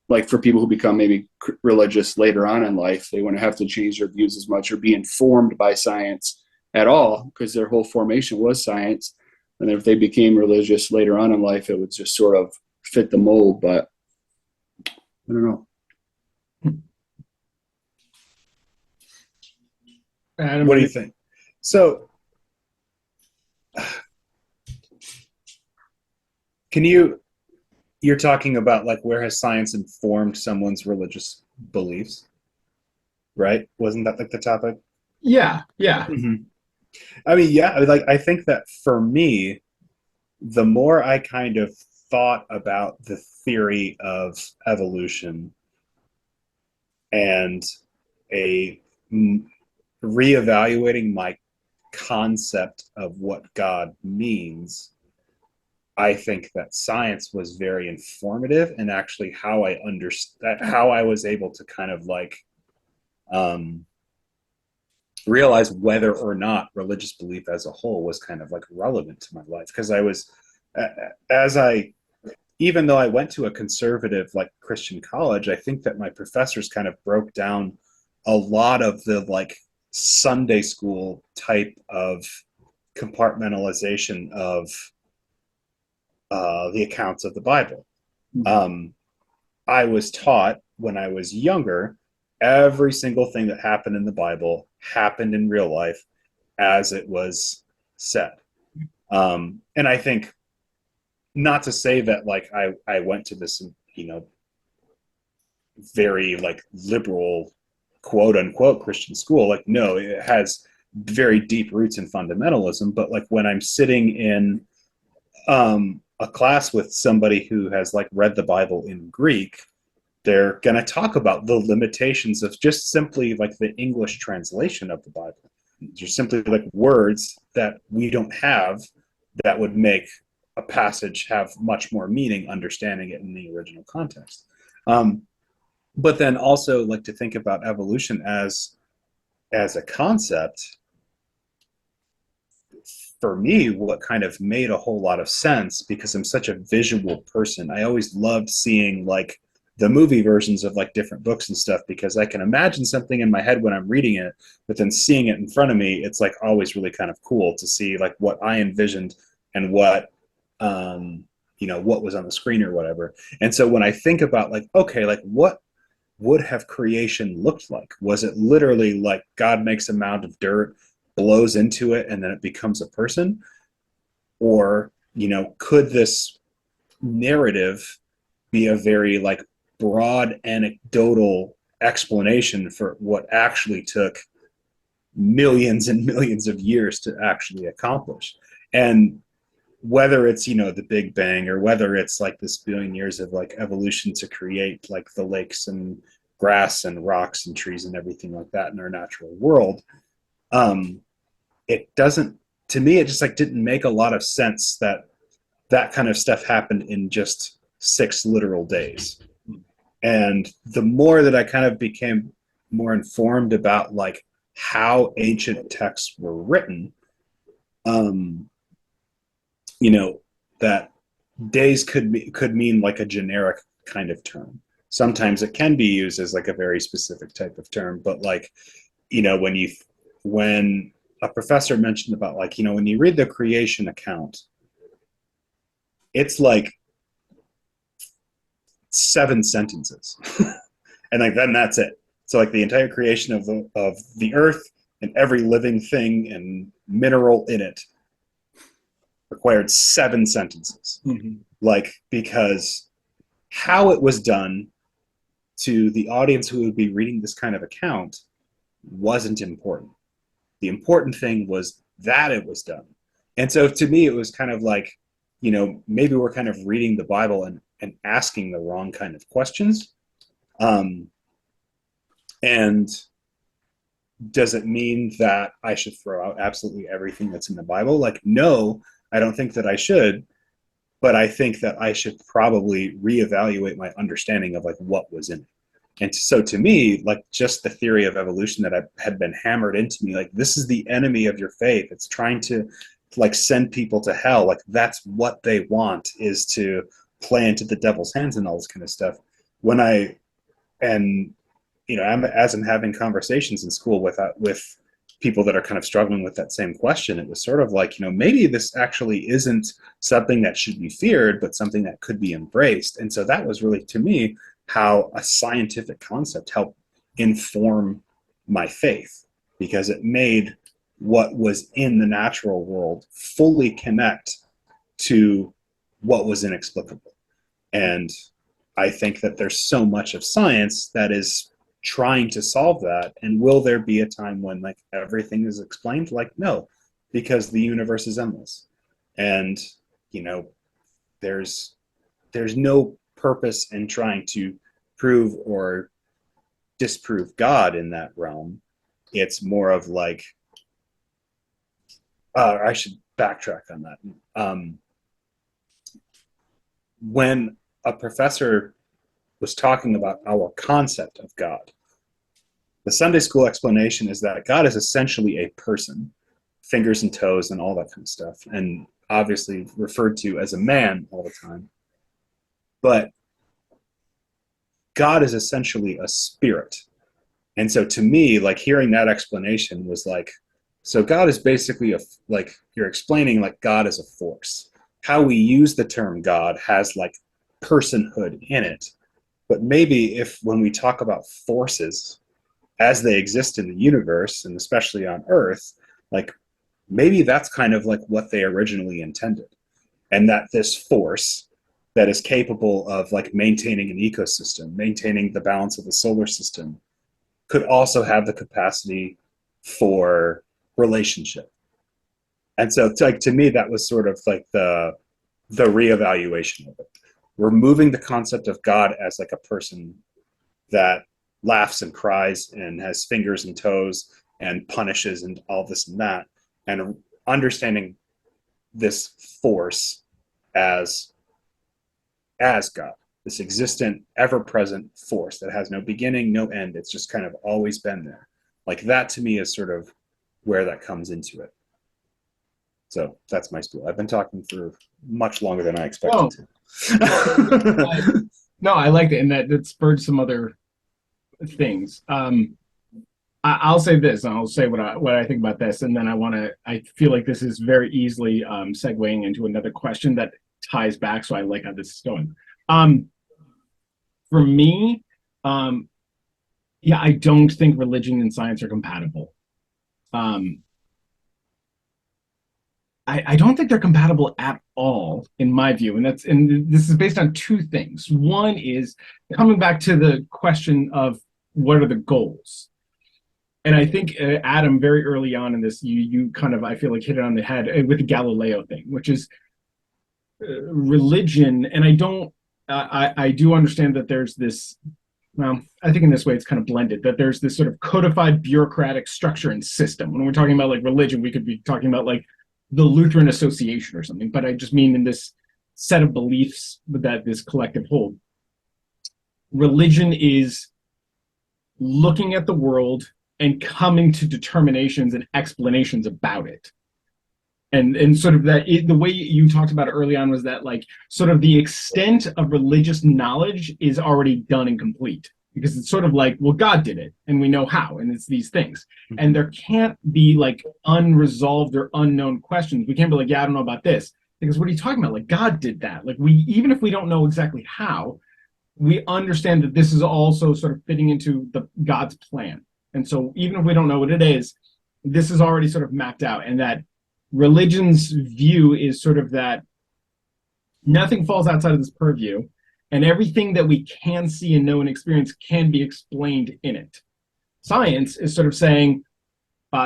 Like for people who become maybe religious later on in life, they wouldn't have to change their views as much or be informed by science at all, because their whole formation was science. And if they became religious later on in life, it would just sort of fit the mold. But I don't know. Adam, What do you think? So, you're talking about like, where has science informed someone's religious beliefs, right? Wasn't that like the topic? Yeah. Mm-hmm. I mean, yeah, like I think that for me, the more I kind of thought about the theory of evolution and reevaluating my concept of what God means, I think that science was very informative, and actually how I understand, how I was able to kind of like realize whether or not religious belief as a whole was kind of like relevant to my life. Because I was, even though I went to a conservative like Christian college, I think that my professors kind of broke down a lot of the like Sunday school type of compartmentalization of the accounts of the Bible. I was taught when I was younger, every single thing that happened in the Bible happened in real life as it was said. And I think, not to say that like I went to this, very like liberal, quote unquote Christian school. Like, no, it has very deep roots in fundamentalism. But like when I'm sitting in a class with somebody who has like read the Bible in Greek, they're going to talk about the limitations of just simply like the English translation of the Bible. There's simply like words that we don't have that would make a passage have much more meaning understanding it in the original context. But then also like to think about evolution as a concept. For me, what kind of made a whole lot of sense, because I'm such a visual person, I always loved seeing like the movie versions of like different books and stuff, because I can imagine something in my head when I'm reading it, but then seeing it in front of me, it's like always really kind of cool to see like what I envisioned and what what was on the screen or whatever. And so when I think about like, okay, like what would have creation looked like? Was it literally like God makes a mound of dirt, blows into it, and then it becomes a person? Or, could this narrative be a very like broad anecdotal explanation for what actually took millions and millions of years to actually accomplish. And whether it's, you know, the Big Bang, or whether it's like this billion years of like evolution to create like the lakes and grass and rocks and trees and everything like that in our natural world, um, it doesn't, to me, it just like didn't make a lot of sense that that kind of stuff happened in just 6 literal days. And the more that I kind of became more informed about like how ancient texts were written, um, you know, that days could mean like a generic kind of term. Sometimes it can be used as like a very specific type of term, but like, you know, when a professor mentioned about like, you know, when you read the creation account, it's like 7 sentences. And like then that's it. So like the entire creation of the earth and every living thing and mineral in it required 7 sentences. Mm-hmm. Like, because how it was done to the audience who would be reading this kind of account wasn't important. The important thing was that it was done. And so to me, it was kind of like, you know, maybe we're kind of reading the Bible and asking the wrong kind of questions. And does it mean that I should throw out absolutely everything that's in the Bible? Like, no, I don't think that I should, but I think that I should probably reevaluate my understanding of like what was in it. And so to me, like just the theory of evolution that had been hammered into me, like this is the enemy of your faith. It's trying to like send people to hell. Like that's what they want, is to play into the devil's hands and all this kind of stuff. And you know, as I'm having conversations in school with people that are kind of struggling with that same question, it was sort of like, you know, maybe this actually isn't something that should be feared, but something that could be embraced. And so that was really, to me, how a scientific concept helped inform my faith, because it made what was in the natural world fully connect to what was inexplicable. And I think that there's so much of science that is trying to solve that. And will there be a time when like everything is explained? Like, no, because the universe is endless. And, you know, there's no purpose in trying to prove or disprove God in that realm. It's more of like, I should backtrack on that. When a professor was talking about our concept of God, the Sunday school explanation is that God is essentially a person, fingers and toes and all that kind of stuff, and obviously referred to as a man all the time. But God is essentially a spirit. And so to me, like hearing that explanation was like, so God is basically like you're explaining like God is a force. How we use the term God has like personhood in it. But maybe if when we talk about forces as they exist in the universe, and especially on Earth, like maybe that's kind of like what they originally intended. And that this force that is capable of like maintaining an ecosystem, maintaining the balance of the solar system, could also have the capacity for relationship. And so like to me, that was sort of like the reevaluation of it. Removing the concept of God as like a person that laughs and cries and has fingers and toes and punishes and all this and that, and understanding this force as God, this existent, ever-present force that has no beginning, no end. It's just kind of always been there. Like that to me is sort of where that comes into it. So that's my spiel. I've been talking for much longer than I expected to. No, I liked it, and that spurred some other things. I'll say this, and I'll say what I think about this, and then I feel like this is very easily segueing into another question that ties back. So I like how this is going. For me, yeah, I don't think religion and science are compatible. I don't think they're compatible at all, in my view, and this is based on two things. One is coming back to the question of what are the goals. And I think Adam, very early on in this, you kind of, I feel like, hit it on the head with the Galileo thing, which is religion. And I do understand that there's this. Well, I think in this way it's kind of blended, that there's this sort of codified bureaucratic structure and system. When we're talking about like religion, we could be talking about like the Lutheran Association or something, but I just mean in this set of beliefs that this collective hold. Religion is looking at the world and coming to determinations and explanations about it. And sort of the way you talked about it early on was that like sort of the extent of religious knowledge is already done and complete, because it's sort of like, well, God did it and we know how, and it's these things. And there can't be like unresolved or unknown questions. We can't be like, yeah, I don't know about this, because what are you talking about? Like, God did that. Like, we, even if we don't know exactly how, we understand that this is also sort of fitting into the God's plan. And so even if we don't know what it is, this is already sort of mapped out. And that religion's view is sort of that nothing falls outside of this purview, and everything that we can see and know and experience can be explained in it. Science is sort of saying,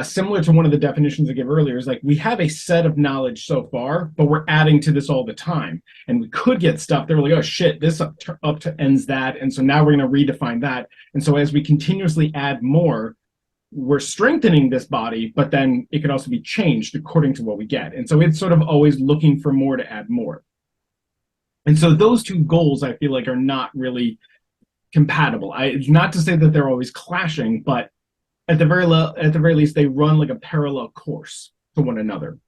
similar to one of the definitions I gave earlier, is like, we have a set of knowledge so far, but we're adding to this all the time. And we could get stuff that we're like, oh shit, this up to ends that. And so now we're going to redefine that. And so as we continuously add more, we're strengthening this body, but then it could also be changed according to what we get. And so it's sort of always looking for more to add more. And so those two goals, I feel like, are not really compatible. It's not to say that they're always clashing, but at the very least, they run like a parallel course to one another.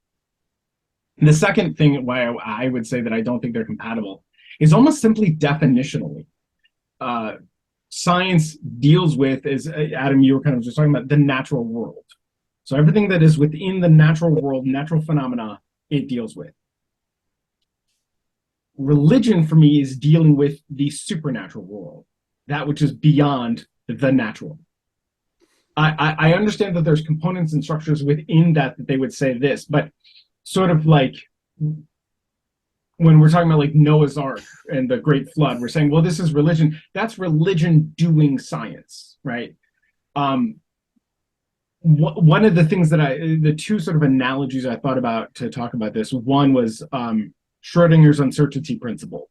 And the second thing why I would say that I don't think they're compatible is almost simply definitionally. Science deals with, as Adam, you were kind of just talking about, the natural world. So everything that is within the natural world, natural phenomena, it deals with. Religion, for me, is dealing with the supernatural world, that which is beyond the natural. I understand that there's components and structures within that they would say this, but sort of like when we're talking about like Noah's Ark and the Great Flood, we're saying, well, this is religion. That's religion doing science, right? One of the things that the two sort of analogies I thought about to talk about this, one was Schrodinger's uncertainty principle,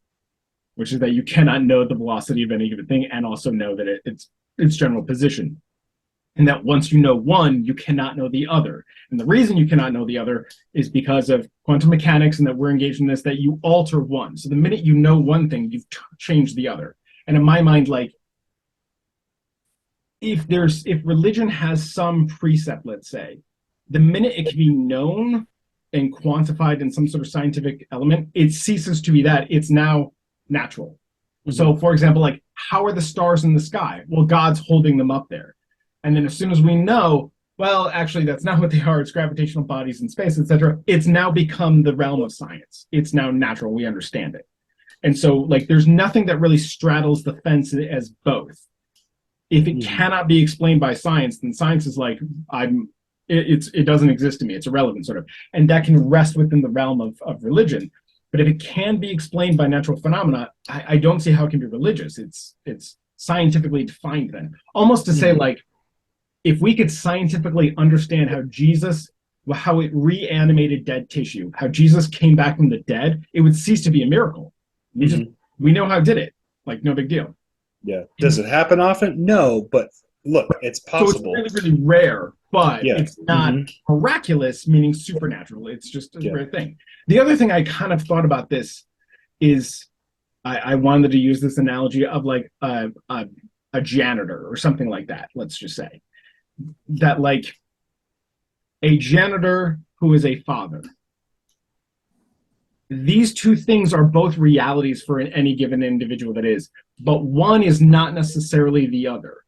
which is that you cannot know the velocity of any given thing and also know that its general position. And that once you know one, you cannot know the other. And the reason you cannot know the other is because of quantum mechanics, and that we're engaged in this, that you alter one. So the minute you know one thing, you've changed the other. And in my mind, like, if religion has some precept, let's say, the minute it can be known and quantified in some sort of scientific element, it ceases to be that. It's now natural. Mm-hmm. So, for example, like, how are the stars in the sky? Well, God's holding them up there. And then as soon as we know, well, actually, that's not what they are. It's gravitational bodies in space, etc. It's now become the realm of science. It's now natural. We understand it. And so, like, there's nothing that really straddles the fence as both. If it cannot be explained by science, then science is like, it doesn't exist to me. It's irrelevant, sort of. And that can rest within the realm of religion. But if it can be explained by natural phenomena, I don't see how it can be religious. It's scientifically defined then. Almost to say, like, if we could scientifically understand how it reanimated dead tissue, how Jesus came back from the dead, it would cease to be a miracle. We know how it did it. Like, no big deal. Yeah. Does it happen often? No, but look, it's possible. So it's really, really rare, but it's not miraculous, meaning supernatural. It's just a rare thing. The other thing I kind of thought about this is I wanted to use this analogy of like a janitor or something like that, let's just say. That, like, a janitor who is a father. These two things are both realities for any given individual that is, but one is not necessarily the other.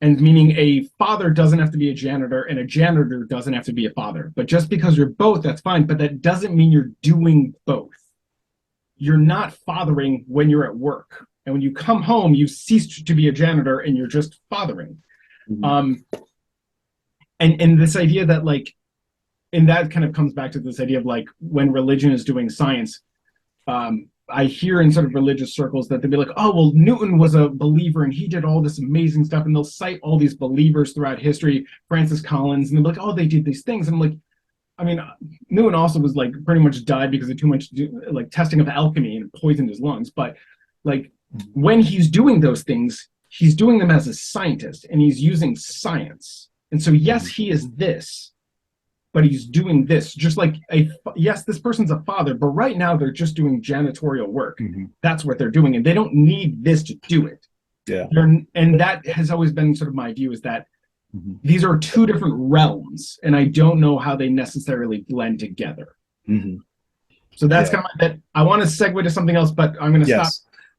And meaning a father doesn't have to be a janitor and a janitor doesn't have to be a father. But just because you're both, that's fine, but that doesn't mean you're doing both. You're not fathering when you're at work. And when you come home, you've ceased to be a janitor and you're just fathering. And this idea that, like, and that kind of comes back to this idea of, like, when religion is doing science, I hear in sort of religious circles that they'd be like, oh, well, Newton was a believer and he did all this amazing stuff. And they'll cite all these believers throughout history, Francis Collins, and they're like, oh, they did these things. And I'm like, I mean, Newton also was like pretty much died because of too much like testing of alchemy and poisoned his lungs. But like when he's doing those things, he's doing them as a scientist and he's using science. And so, yes, he is this, but he's doing this just like yes, this person's a father, but right now they're just doing janitorial work. That's what they're doing, and they don't need this to do it. Yeah. And that has always been sort of my view, is that these are two different realms, and I don't know how they necessarily blend together. So that's kind of that. I want to segue to something else, but I'm going to stop.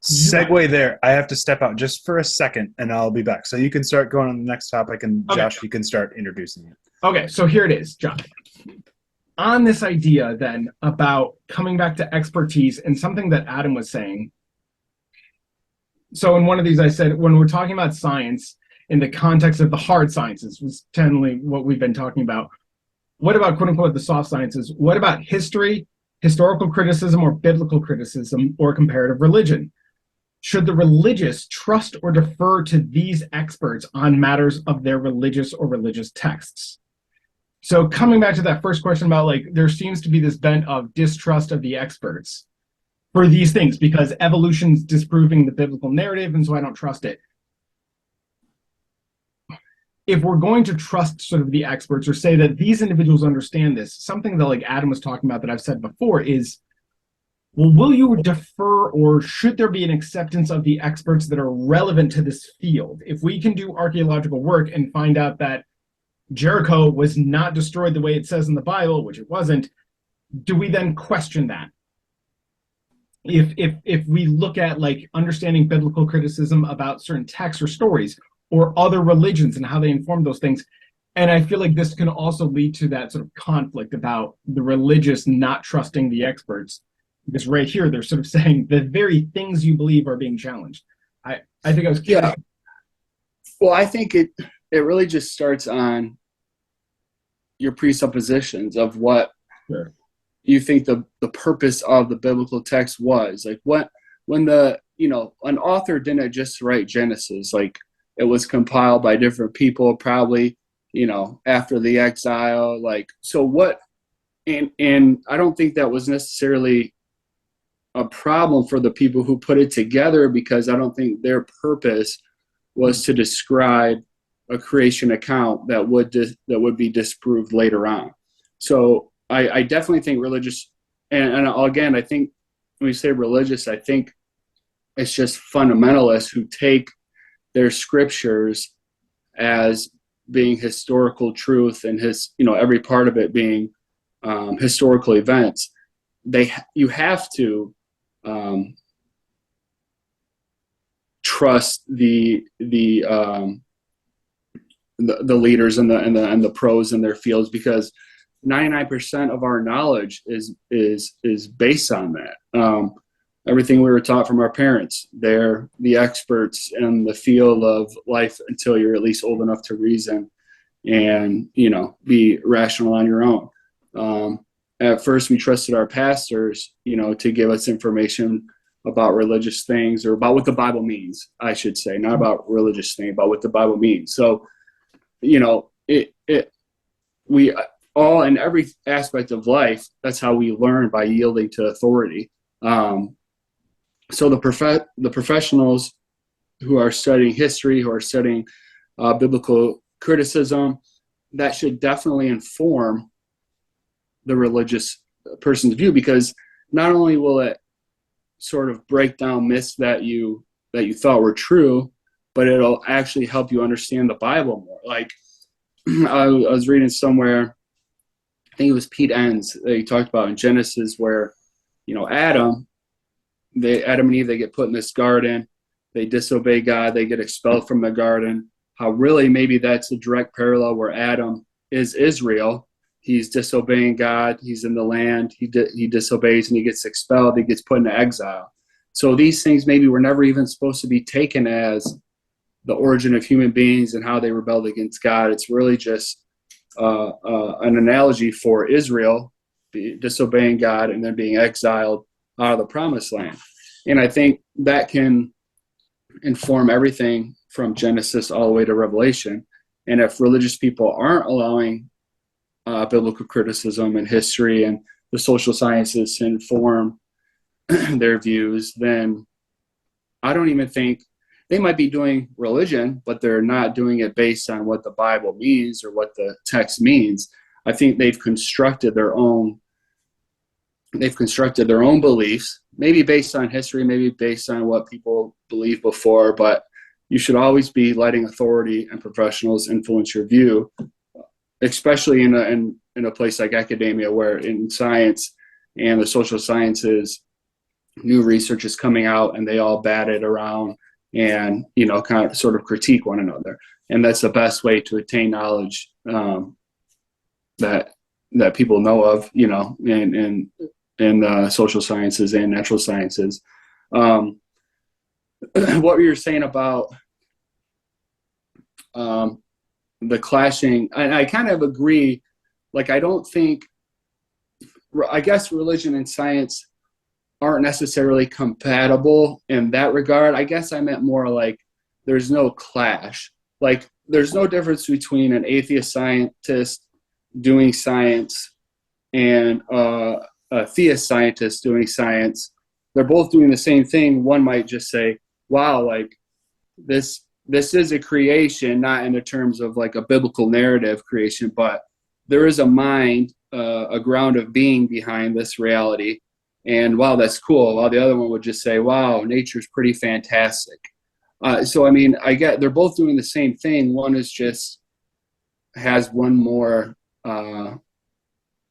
Segue there. I have to step out just for a second, and I'll be back. So you can start going on the next topic, and Josh, you can start introducing it. Okay, so here it is, Josh. On this idea then about coming back to expertise and something that Adam was saying. So in one of these I said, when we're talking about science in the context of the hard sciences, was generally what we've been talking about. What about, quote unquote, the soft sciences? What about history, historical criticism, or biblical criticism, or comparative religion? Should the religious trust or defer to these experts on matters of their religious or religious texts? So coming back to that first question about, like, there seems to be this bent of distrust of the experts for these things because evolution's disproving the biblical narrative, and so I don't trust it. If we're going to trust sort of the experts or say that these individuals understand this, something that like Adam was talking about that I've said before is, well, will you defer, or should there be an acceptance of the experts that are relevant to this field? If we can do archaeological work and find out that Jericho was not destroyed the way it says in the Bible, which it wasn't, do we then question that? If we look at like understanding biblical criticism about certain texts or stories or other religions and how they inform those things, and I feel like this can also lead to that sort of conflict about the religious not trusting the experts, because right here they're sort of saying the very things you believe are being challenged. I think I was curious. Yeah. Well, I think it really just starts on your presuppositions of what you think the purpose of the biblical text was. Like when an author didn't just write Genesis, like it was compiled by different people, probably, after the exile. Like, so what, and I don't think that was necessarily a problem for the people who put it together, because I don't think their purpose was to describe a creation account that would be disproved later on. So I definitely think religious, and again, I think when we say religious, I think it's just fundamentalists who take their scriptures as being historical truth and every part of it being historical events. You have to trust the leaders and the pros in their fields, because 99% of our knowledge is based on that. Everything we were taught from our parents, they're the experts in the field of life until you're at least old enough to reason and be rational on your own. At first, we trusted our pastors, to give us information about religious things, or about what the Bible means, I should say, not about religious things, about what the Bible means. So, we all, in every aspect of life, that's how we learn, by yielding to authority. So the professionals who are studying history, who are studying biblical criticism, that should definitely inform the religious person's view, because not only will it sort of break down myths that you thought were true, but it'll actually help you understand the Bible more. Like I was reading somewhere, I think it was Pete Enns, that he talked about in Genesis, where Adam and Eve, they get put in this garden, they disobey God, they get expelled from the garden. How really maybe that's a direct parallel where Adam is Israel. He's disobeying God. He's in the land. He disobeys and he gets expelled. He gets put into exile. So these things maybe were never even supposed to be taken as the origin of human beings and how they rebelled against God. It's really just an analogy for Israel disobeying God and then being exiled the promised land. And I think that can inform everything from Genesis all the way to Revelation. And if religious people aren't allowing biblical criticism and history and the social sciences to inform their views, then I don't even think they might be doing religion, but they're not doing it based on what the Bible means or what the text means. I think they've constructed their own beliefs, maybe based on history, maybe based on what people believed before, but you should always be letting authority and professionals influence your view, especially in a place like academia, where in science and the social sciences, new research is coming out and they all bat it around and, kind of sort of critique one another. And that's the best way to attain knowledge that people know of, in social sciences and natural sciences. What were you saying about the clashing? And I kind of agree. Like, I guess religion and science aren't necessarily compatible in that regard. I guess I meant more like there's no clash. Like, there's no difference between an atheist scientist doing science and a theist scientist doing science. They're both doing the same thing. One might just say, wow, like this is a creation, not in the terms of like a biblical narrative creation, but there is a mind, a ground of being behind this reality. And wow, that's cool. While the other one would just say, wow, nature's pretty fantastic. So, I mean, I get they're both doing the same thing. One is just has one more, not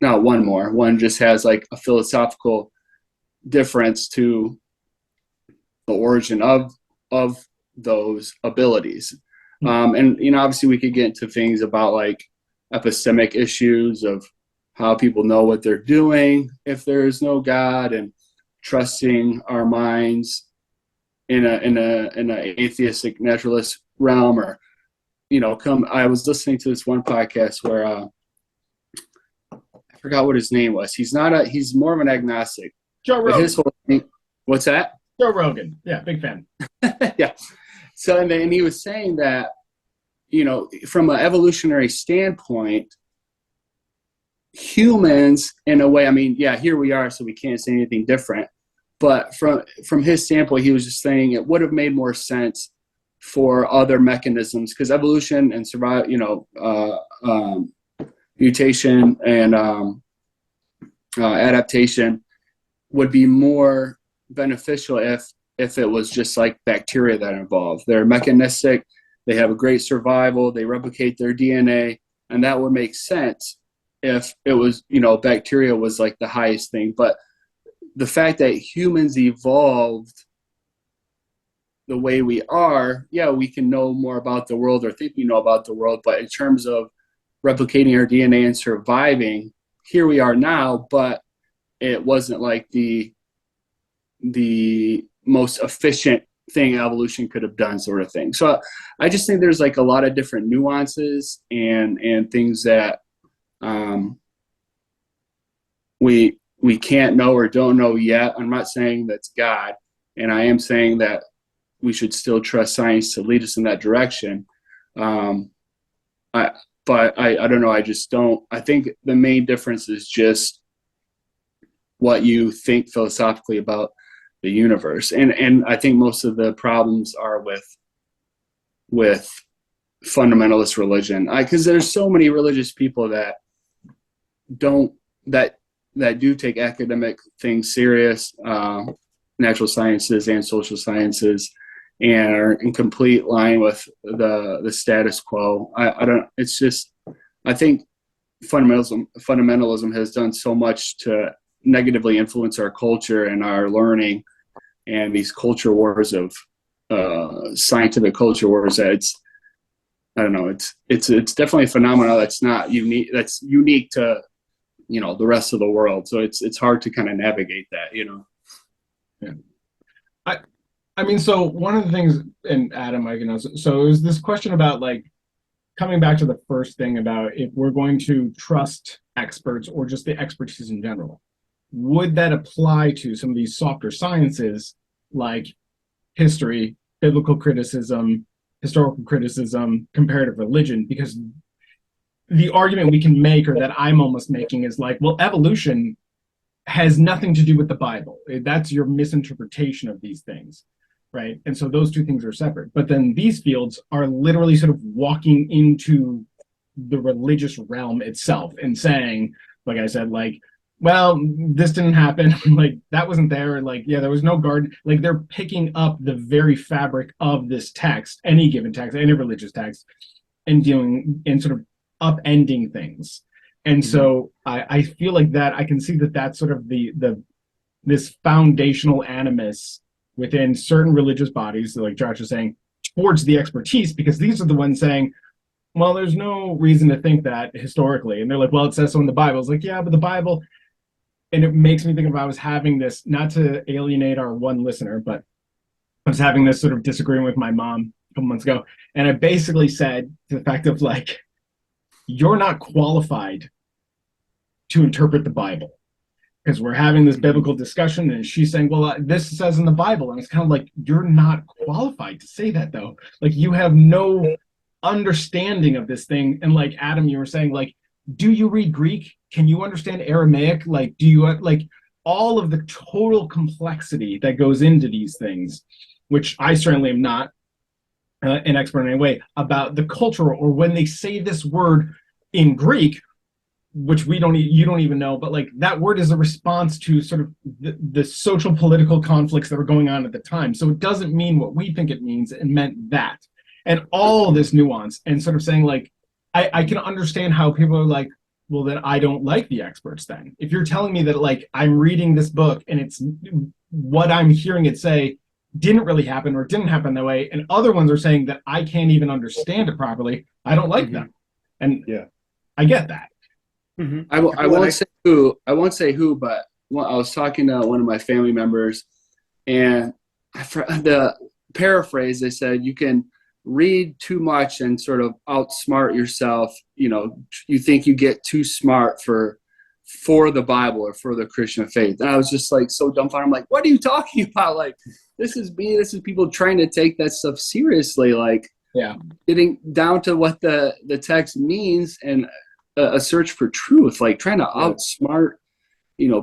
one more, one just has like a philosophical difference to the origin of those abilities. And, obviously we could get into things about like epistemic issues of how people know what they're doing if there is no God, and trusting our minds in a atheistic naturalist realm, or I was listening to this one podcast where I forgot what his name was. He's more of an agnostic. Joe Rogan. His whole thing, what's that? Joe Rogan. Yeah, big fan. Yeah. So and he was saying that from an evolutionary standpoint, humans, in a way, I mean, yeah, here we are, so we can't say anything different. But from his standpoint, he was just saying it would have made more sense for other mechanisms, because evolution and mutation and adaptation would be more beneficial if it was just like bacteria that evolved. They're mechanistic, they have a great survival, they replicate their DNA, and that would make sense if it was, bacteria was like the highest thing. But the fact that humans evolved the way we are, yeah, we can know more about the world or think we know about the world. But in terms of replicating our DNA and surviving, here we are now, but it wasn't like the most efficient thing evolution could have done, sort of thing. So I just think there's like a lot of different nuances and things that we can't know or don't know yet. I'm not saying that's God, and I am saying that we should still trust science to lead us in that direction. But I don't know. I just don't. I think the main difference is just what you think philosophically about the universe, and I think most of the problems are with fundamentalist religion, because there's so many religious people that do take academic things serious, natural sciences and social sciences, and are in complete line with the status quo. I think fundamentalism has done so much to negatively influence our culture and our learning, and these culture wars of scientific culture wars, that it's definitely a phenomenon that's not unique. That's unique to the rest of the world. So it's hard to kind of navigate that. Yeah. I mean, so one of the things, and Adam, so is this question about like coming back to the first thing about if we're going to trust experts or just the expertise in general. would that apply to some of these softer sciences like history, biblical criticism, historical criticism, comparative religion? Because the argument we can make, or that I'm almost making, is like, well, evolution has nothing to do with the Bible. That's your misinterpretation of these things, right? And so those two things are separate. But then these fields are literally sort of walking into the religious realm itself and saying, like I said, like, well, this didn't happen. Like, that wasn't there. Like, yeah, there was no garden. Like, they're picking up the very fabric of this text, any given text, any religious text, and dealing and sort of upending things. And so I feel like that I can see that that's sort of the this foundational animus within certain religious bodies, like Josh was saying, towards the expertise, because these are the ones saying, well, there's no reason to think that historically. And they're like, well, it says so in the Bible. It's like, yeah, but the Bible, and it makes me think of, I was having this, not to alienate our one listener, but I was having this sort of disagreement with my mom a couple months ago. And I basically said to the fact of like, you're not qualified to interpret the Bible, because we're having this biblical discussion and she's saying, well, this says in the Bible. And it's kind of like, you're not qualified to say that though. Like, you have no understanding of this thing. And like Adam, you were saying, like, do you read Greek? Can you understand Aramaic? Like, do you like all of the total complexity that goes into these things, which I certainly am not an expert in any way, about the cultural, or when they say this word in Greek, which you don't even know, but like that word is a response to sort of the social political conflicts that were going on at the time. So it doesn't mean what we think it means, and meant that. And all this nuance, and sort of saying like, I can understand how people are like, well, then I don't like the experts then. If you're telling me that like I'm reading this book and it's what I'm hearing it say didn't really happen, or didn't happen that way, and other ones are saying that I can't even understand it properly, I don't like them. And yeah, I get that. I won't say who. I won't say who, but I was talking to one of my family members, and the paraphrase, they said, you can read too much and sort of outsmart yourself. You know, you think you get too smart for the Bible or for the Christian faith. And I was just like so dumbfounded. I'm like, what are you talking about? Like, this is people trying to take that stuff seriously. Like, yeah, getting down to what the text means, and a search for truth, like trying to outsmart,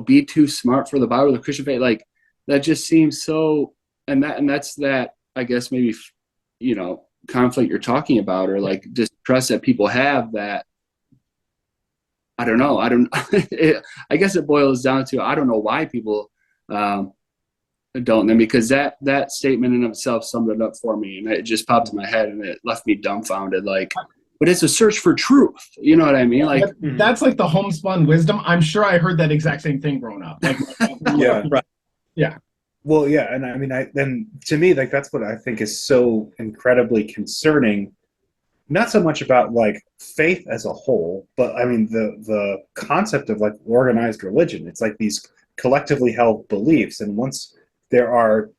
be too smart for the Bible, the Christian faith. Like, that just seems so, and that's that, I guess, maybe, conflict you're talking about, or like distrust that people have, that I don't know. I guess it boils down to, I don't know why people don't. And because that statement in itself summed it up for me, and it just popped in my head and it left me dumbfounded. Like, but it's a search for truth. You know what I mean? Like, that's like the homespun wisdom. I'm sure I heard that exact same thing growing up. Like, yeah, right. Yeah. Well, yeah, and I mean, then to me, like, that's what I think is so incredibly concerning. Not so much about like faith as a whole, but I mean the concept of like organized religion. It's like these collectively held beliefs, and once there are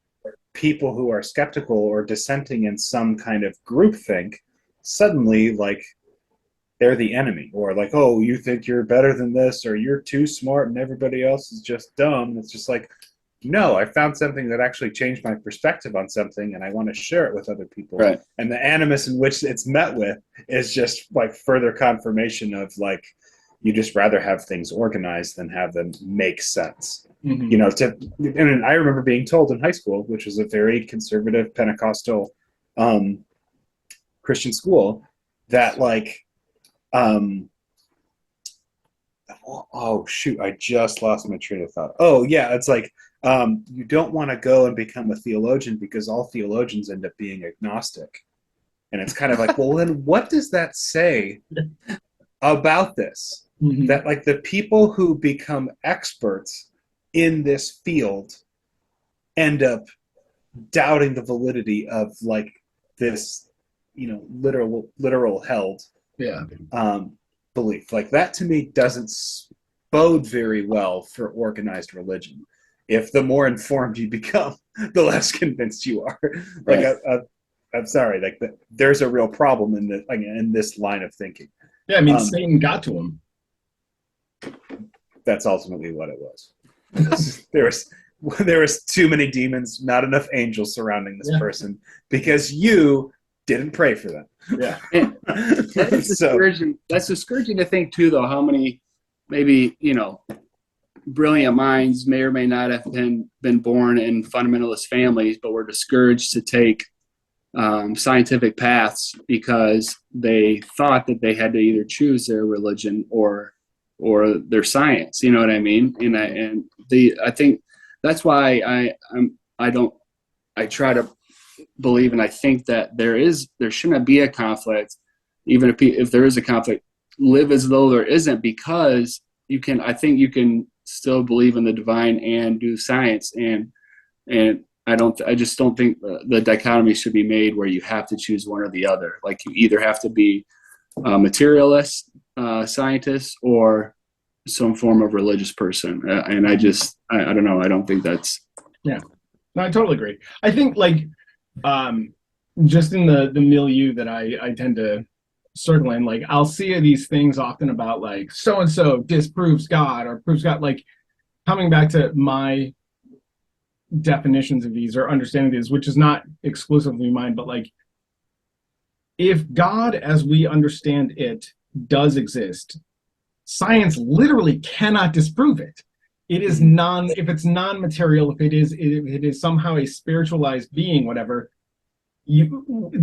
people who are skeptical or dissenting in some kind of groupthink, suddenly like they're the enemy, or like, oh, you think you're better than this, or you're too smart and everybody else is just dumb. And it's just like, no, I found something that actually changed my perspective on something, and I want to share it with other people. Right. And the animus in which it's met with is just like further confirmation of like, you just rather have things organized than have them make sense. Mm-hmm. And I remember being told in high school, which was a very conservative Pentecostal Christian school, that like, oh shoot, I just lost my train of thought. Oh yeah, it's like, you don't want to go and become a theologian because all theologians end up being agnostic. And it's kind of like, well, then what does that say about this? Mm-hmm. That like the people who become experts in this field end up doubting the validity of like this, literal held belief. Like, that to me doesn't bode very well for organized religion. If the more informed you become, the less convinced you are. Like, right. I'm sorry, like there's a real problem in this line of thinking. Yeah, I mean, Satan got to him. That's ultimately what it was. there was too many demons, not enough angels surrounding this person because you didn't pray for them. Yeah. That's discouraging. That's discouraging to think too, though, how many maybe, brilliant minds may or may not have been born in fundamentalist families, but were discouraged to take scientific paths because they thought that they had to either choose their religion or their science. You know what I mean? I think that's why I try to believe, and I think that there shouldn't be a conflict, even if there is a conflict, live as though there isn't, because I think you can still believe in the divine and do science, and I just don't think the dichotomy should be made where you have to choose one or the other. Like, you either have to be a materialist scientist or some form of religious person, and I don't know. I don't think that's. Yeah, no, I totally agree. I think just in the milieu that I tend to circle in, like, I'll see these things often about like so and so disproves God or proves God. Like, coming back to my definitions of these or understanding these, which is not exclusively mine, but like, if God as we understand it does exist, science literally cannot disprove it. It is if it's non-material, if it is somehow a spiritualized being, whatever,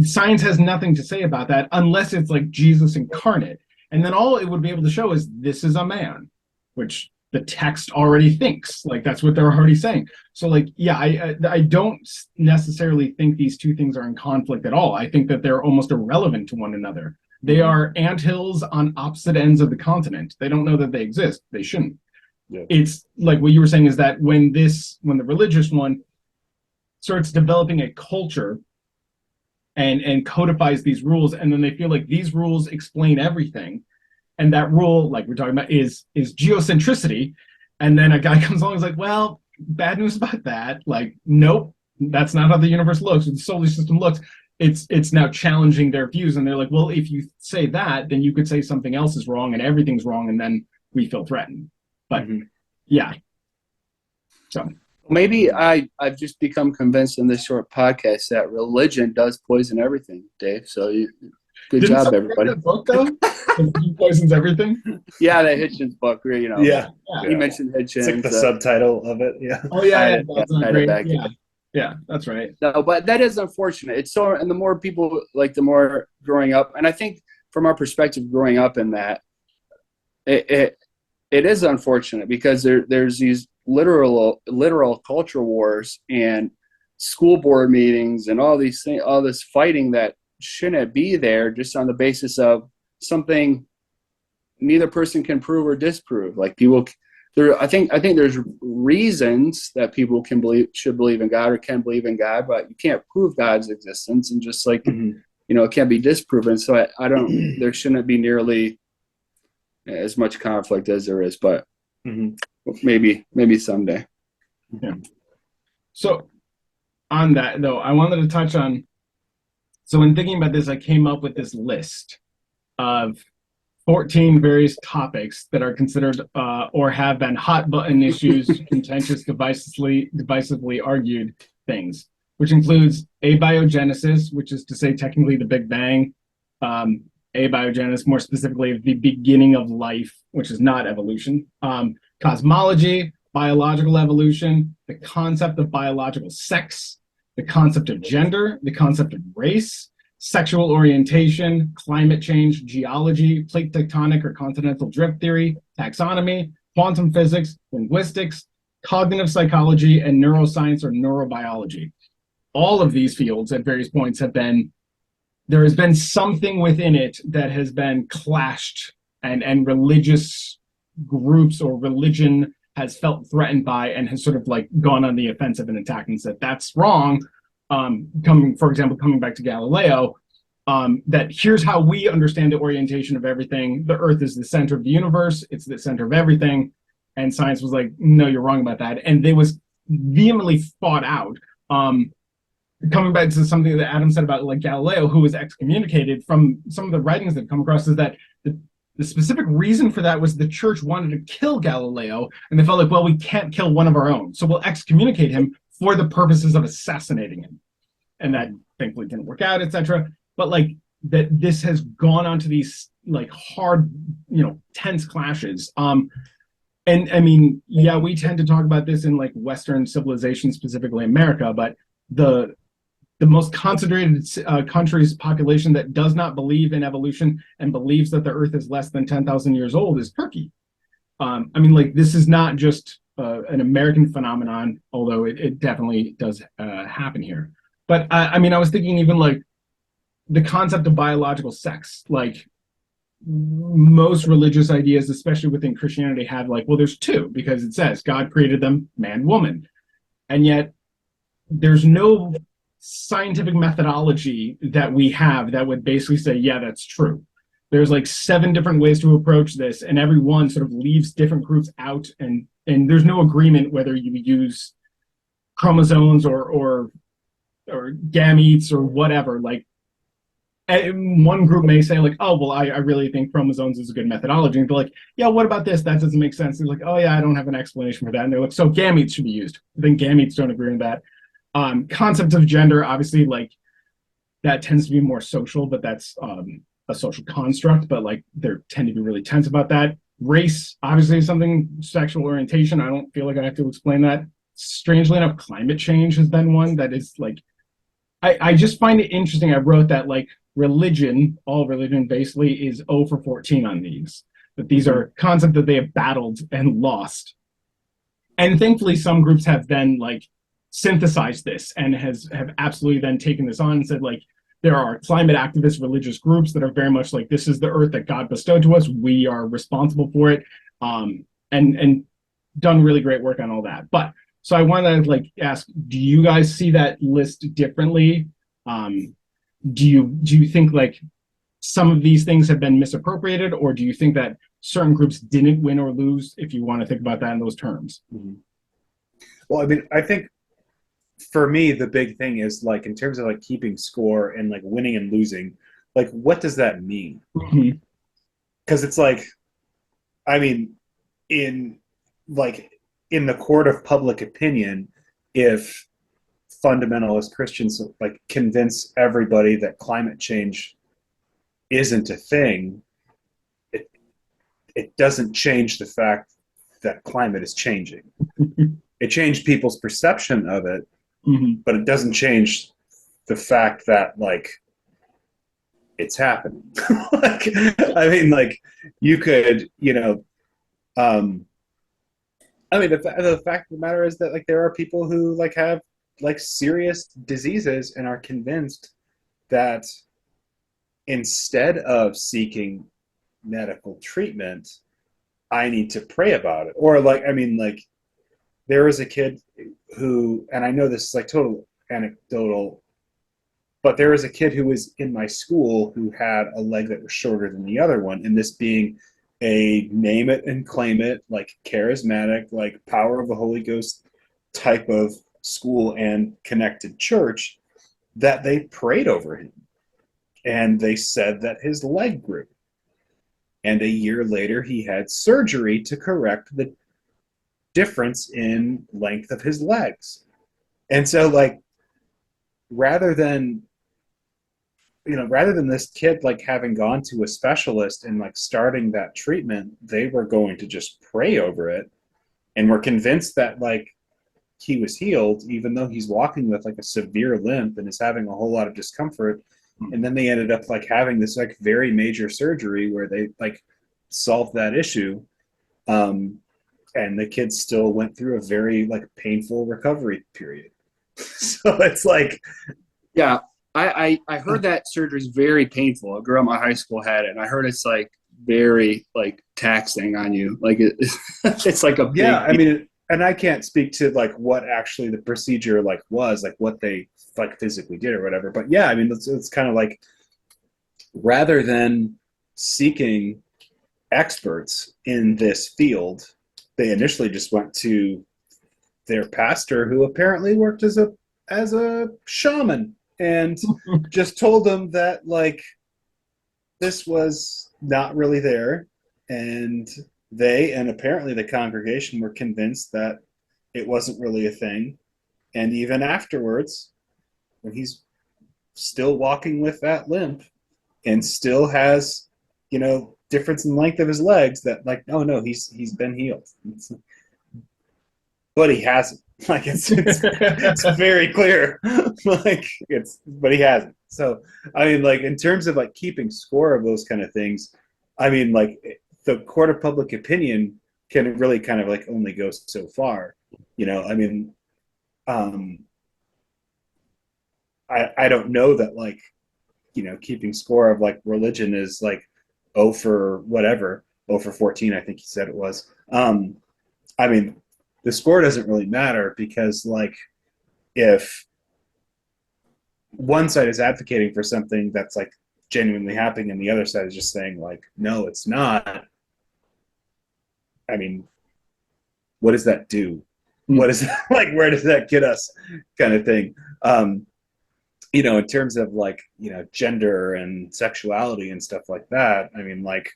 science has nothing to say about that unless it's like Jesus incarnate. And then all it would be able to show is this is a man, which the text already thinks. Like, that's what they're already saying. So like, yeah, I don't necessarily think these two things are in conflict at all. I think that they're almost irrelevant to one another. They are anthills on opposite ends of the continent. They don't know that they exist. They shouldn't. Yeah. It's like what you were saying is that when the religious one starts developing a culture and codifies these rules, and then they feel like these rules explain everything, and that rule, like we're talking about, is geocentricity, and then a guy comes along and is like, well, bad news about that. Like, nope, that's not how the universe looks, or the solar system looks. It's now challenging their views, and they're like, well, if you say that, then you could say something else is wrong and everything's wrong, and then we feel threatened. But yeah. So maybe I've just become convinced in this short podcast that religion does poison everything, Dave. So good job, everybody. That book, though? He poisons everything? Yeah, that Hitchens book, Yeah. He mentioned Hitchens. It's like the subtitle of it, yeah. Oh, yeah, that's great. Yeah, that's right. No, but that is unfortunate. It's so, and the more people, like, the more growing up, and I think from our perspective, growing up in that, it is unfortunate because there's these literal culture wars and school board meetings and all these things, all this fighting that shouldn't be there, just on the basis of something neither person can prove or disprove. Like, people, I think there's reasons that people should believe in God or can believe in God, but you can't prove God's existence, and just like it can't be disproven. So I don't. There shouldn't be nearly as much conflict as there is, but maybe someday. Yeah. So on that though, I wanted to touch on. So in thinking about this, I came up with this list of 14 various topics that are considered or have been hot button issues, contentious, divisively argued things, which includes abiogenesis, which is to say technically the Big Bang, abiogenesis, more specifically the beginning of life, which is not evolution, cosmology, biological evolution, the concept of biological sex, the concept of gender, the concept of race, sexual orientation, climate change, geology, plate tectonic or continental drift theory, taxonomy, quantum physics, linguistics, cognitive psychology, and neuroscience or neurobiology. All of these fields at various points there has been something within it that has been clashed, and religious groups or religion has felt threatened by and has sort of like gone on the offensive and attacked and said that's wrong. Coming back to Galileo, that here's how we understand the orientation of everything. The Earth is the center of the universe. It's the center of everything. And science was like, no, you're wrong about that. And they was vehemently fought out. Coming back to something that Adam said about like Galileo, who was excommunicated from some of the writings that come across, is that the The specific reason for that was the church wanted to kill Galileo, and they felt like, well, we can't kill one of our own, so we'll excommunicate him for the purposes of assassinating him. And that thankfully didn't work out, etc. But like that, this has gone on to these like hard, tense clashes. And I mean, yeah, we tend to talk about this in like Western civilization, specifically America, but the most concentrated country's population that does not believe in evolution and believes that the Earth is less than 10,000 years old is Turkey. I mean, like this is not just an American phenomenon, although it definitely does happen here. But I mean, I was thinking even like the concept of biological sex, like most religious ideas, especially within Christianity, have like, well, there's two because it says God created them, man, woman. And yet there's no scientific methodology that we have that would basically say, yeah, that's true. There's like 7 different ways to approach this, and every one sort of leaves different groups out, and there's no agreement whether you use chromosomes or gametes or whatever. Like one group may say like, oh, well, I really think chromosomes is a good methodology. And they're like, yeah, what about this? That doesn't make sense. They're like, oh yeah, I don't have an explanation for that. And they're like, so gametes should be used. Then gametes don't agree with that. Concept of gender, obviously, like that tends to be more social, but that's a social construct, but like they tend to be really tense about that. Race, obviously, is something, sexual orientation. I don't feel like I have to explain that. Strangely enough, climate change has been one that is like, I just find it interesting. I wrote that like religion, all religion basically is 0 for 14 on these. That these are concepts that they have battled and lost. And thankfully, some groups have then like synthesized this and have absolutely then taken this on and said like, there are climate activist religious groups that are very much like, this is the earth that God bestowed to us. We are responsible for it, and done really great work on all that. But so I want to like ask, do you guys see that list differently? Do you think like some of these things have been misappropriated, or do you think that certain groups didn't win or lose, if you want to think about that in those terms? Mm-hmm. Well, I mean, I think for me, the big thing is like in terms of like keeping score and like winning and losing, like what does that mean? Mm-hmm. Because it's like, I mean, in the court of public opinion, if fundamentalist Christians like convince everybody that climate change isn't a thing, it doesn't change the fact that climate is changing. It changed people's perception of it, Mm-hmm. but it doesn't change the fact that like it's happening. Like, I mean, like you could, I mean, the fact of the matter is that like there are people who like have like serious diseases and are convinced that instead of seeking medical treatment, I need to pray about it. Or like, I mean, like there was a kid who, and I know this is like total anecdotal, but there was a kid who was in my school who had a leg that was shorter than the other one, and this being a name it and claim it, like charismatic, like power of the Holy Ghost type of school and connected church, that they prayed over him. And they said that his leg grew. And a year later, he had surgery to correct the difference in length of his legs. And so, like, rather than this kid like having gone to a specialist and like starting that treatment, they were going to just pray over it and were convinced that like he was healed, even though he's walking with like a severe limp and is having a whole lot of discomfort. And then they ended up like having this like very major surgery where they like solved that issue. And the kid still went through a very like painful recovery period. So it's like, Yeah, I heard that surgery is very painful. A girl in my high school had it, and I heard it's like very like taxing on you. Like it's like a big, yeah, I mean, and I can't speak to like what actually the procedure like was, like what they like physically did or whatever. But yeah, I mean, it's kind of like rather than seeking experts in this field, they initially just went to their pastor, who apparently worked as a shaman, and just told them that like this was not really there, and they and apparently the congregation were convinced that it wasn't really a thing. And even afterwards, when he's still walking with that limp and still has, difference in length of his legs, that like, oh no, he's been healed. But he hasn't. Like it's very clear. But he hasn't. So I mean, like in terms of like keeping score of those kind of things, I mean, like the court of public opinion can really kind of like only go so far. I mean, um, I don't know that like keeping score of like religion is like for whatever for 14, I think he said it was. I mean, the score doesn't really matter because like if one side is advocating for something that's like genuinely happening and the other side is just saying like no it's not, I mean, what does that do? What is that, like where does that get us kind of thing? In terms of like gender and sexuality and stuff like that, I mean, like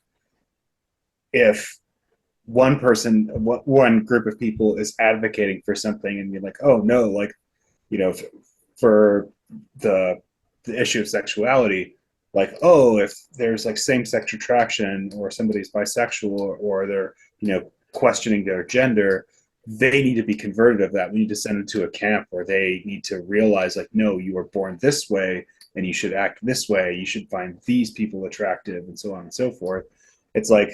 if one group of people is advocating for something and you're like, oh no, like for the issue of sexuality, like, oh, if there's like same-sex attraction or somebody's bisexual or they're questioning their gender, they need to be converted of that. We need to send them to a camp where they need to realize like, no, you were born this way and you should act this way, you should find these people attractive, and so on and so forth. It's like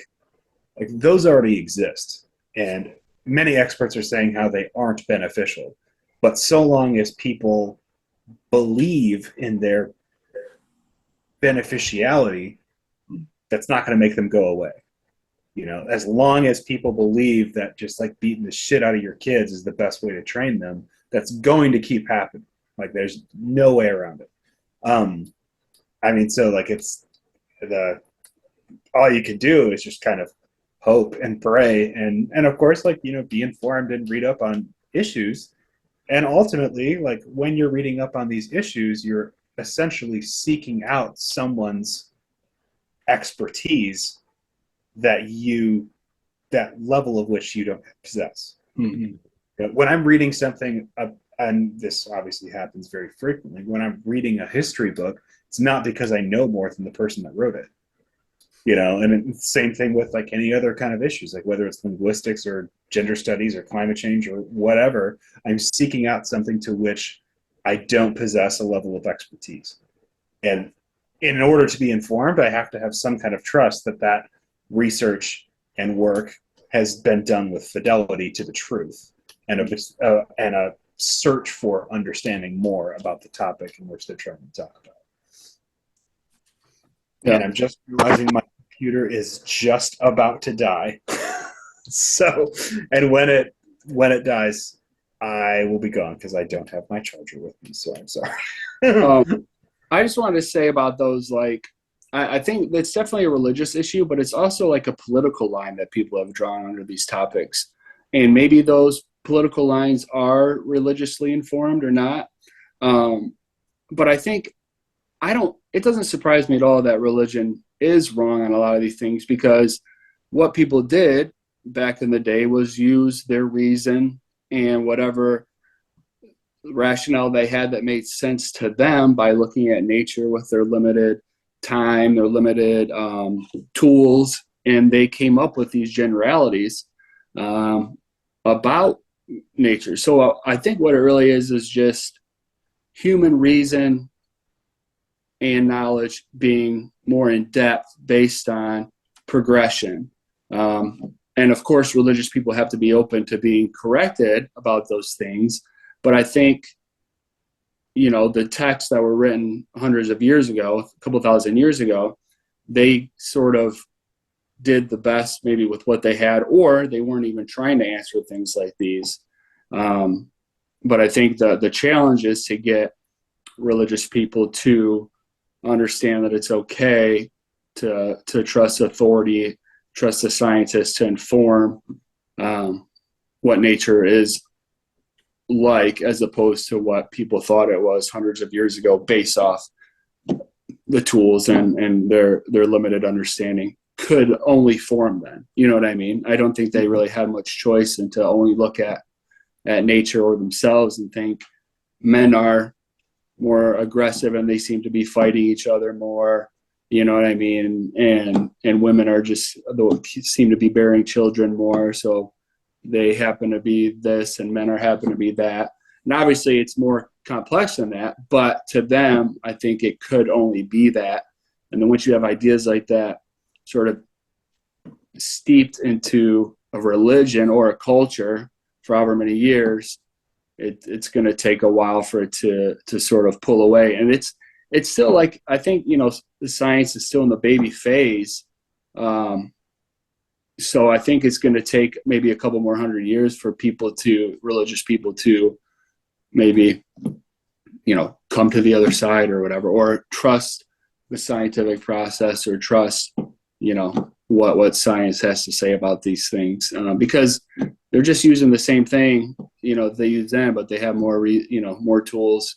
those already exist, and many experts are saying how they aren't beneficial, but so long as people believe in their beneficiality, that's not going to make them go away. As long as people believe that just like beating the shit out of your kids is the best way to train them, that's going to keep happening. Like there's no way around it. I mean, so like it's all you can do is just kind of hope and pray and of course like be informed and read up on issues. And ultimately, like when you're reading up on these issues, you're essentially seeking out someone's expertise that level of which you don't possess. Mm-hmm. When I'm reading something, and this obviously happens very frequently, when I'm reading a history book, it's not because I know more than the person that wrote it. And same thing with like any other kind of issues, like whether it's linguistics or gender studies or climate change or whatever, I'm seeking out something to which I don't possess a level of expertise. And in order to be informed, I have to have some kind of trust that research and work has been done with fidelity to the truth and a search for understanding more about the topic in which they're trying to talk about. Yeah. And I'm just realizing my computer is just about to die. So, and when it dies, I will be gone because I don't have my charger with me. So I'm sorry. I just wanted to say about those, like, I think it's definitely a religious issue, but it's also like a political line that people have drawn under these topics. And maybe those political lines are religiously informed or not. But I think it doesn't surprise me at all that religion is wrong on a lot of these things, because what people did back in the day was use their reason and whatever rationale they had that made sense to them by looking at nature with their limited time, their limited tools, and they came up with these generalities about nature. So I think what it really is just human reason and knowledge being more in depth based on progression. And of course, religious people have to be open to being corrected about those things. But I think, the texts that were written hundreds of years ago, a couple thousand years ago, they sort of did the best maybe with what they had, or they weren't even trying to answer things like these. But I think the challenge is to get religious people to understand that it's okay to trust authority, trust the scientists to inform what nature is like, as opposed to what people thought it was hundreds of years ago based off the tools and their limited understanding. could only form then. You know what I mean? I don't think they really had much choice and to only look at nature or themselves and think men are more aggressive and they seem to be fighting each other more. You know what I mean? And women are just seem to be bearing children more, so they happen to be this, and men are happen to be that. And obviously, it's more complex than that. But to them, I think it could only be that. And then once you have ideas like that, sort of steeped into a religion or a culture for however many years, it's going to take a while for it to sort of pull away. And it's still like, I think, the science is still in the baby phase. So I think it's going to take maybe a couple more 100 years for religious people to maybe, come to the other side or whatever, or trust the scientific process, or trust, what science has to say about these things, because they're just using the same thing, they use then, but they have more, more tools,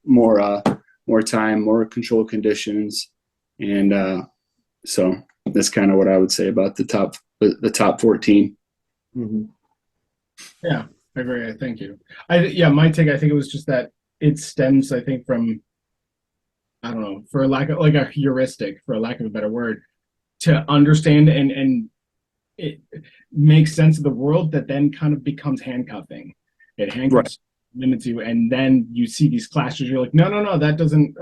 more time, more controlled conditions. And so that's kind of what I would say about the top 14. Mm-hmm. Yeah, I agree. Thank you. My take, I think it was just that it stems, I think, from, I don't know, for lack of, like, a heuristic, for lack of a better word, to understand and it makes sense of the world that then kind of becomes handcuffing. It handcuffs, limits you, and then you see these clashes. You're like, no, that doesn't,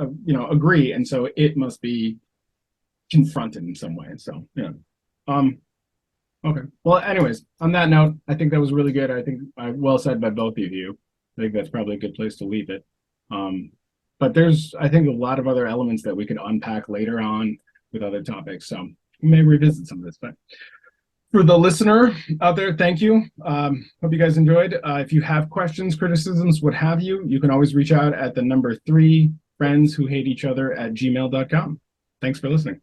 agree, and so it must be confronted in some way. So yeah. Okay. Well, anyways, on that note, I think that was really good. I think well said by both of you. I think that's probably a good place to leave it. But there's, I think, a lot of other elements that we could unpack later on with other topics. So we may revisit some of this. But for the listener out there, thank you. Hope you guys enjoyed. If you have questions, criticisms, what have you, you can always reach out at the number 3friendswhohateeachother@gmail.com. Thanks for listening.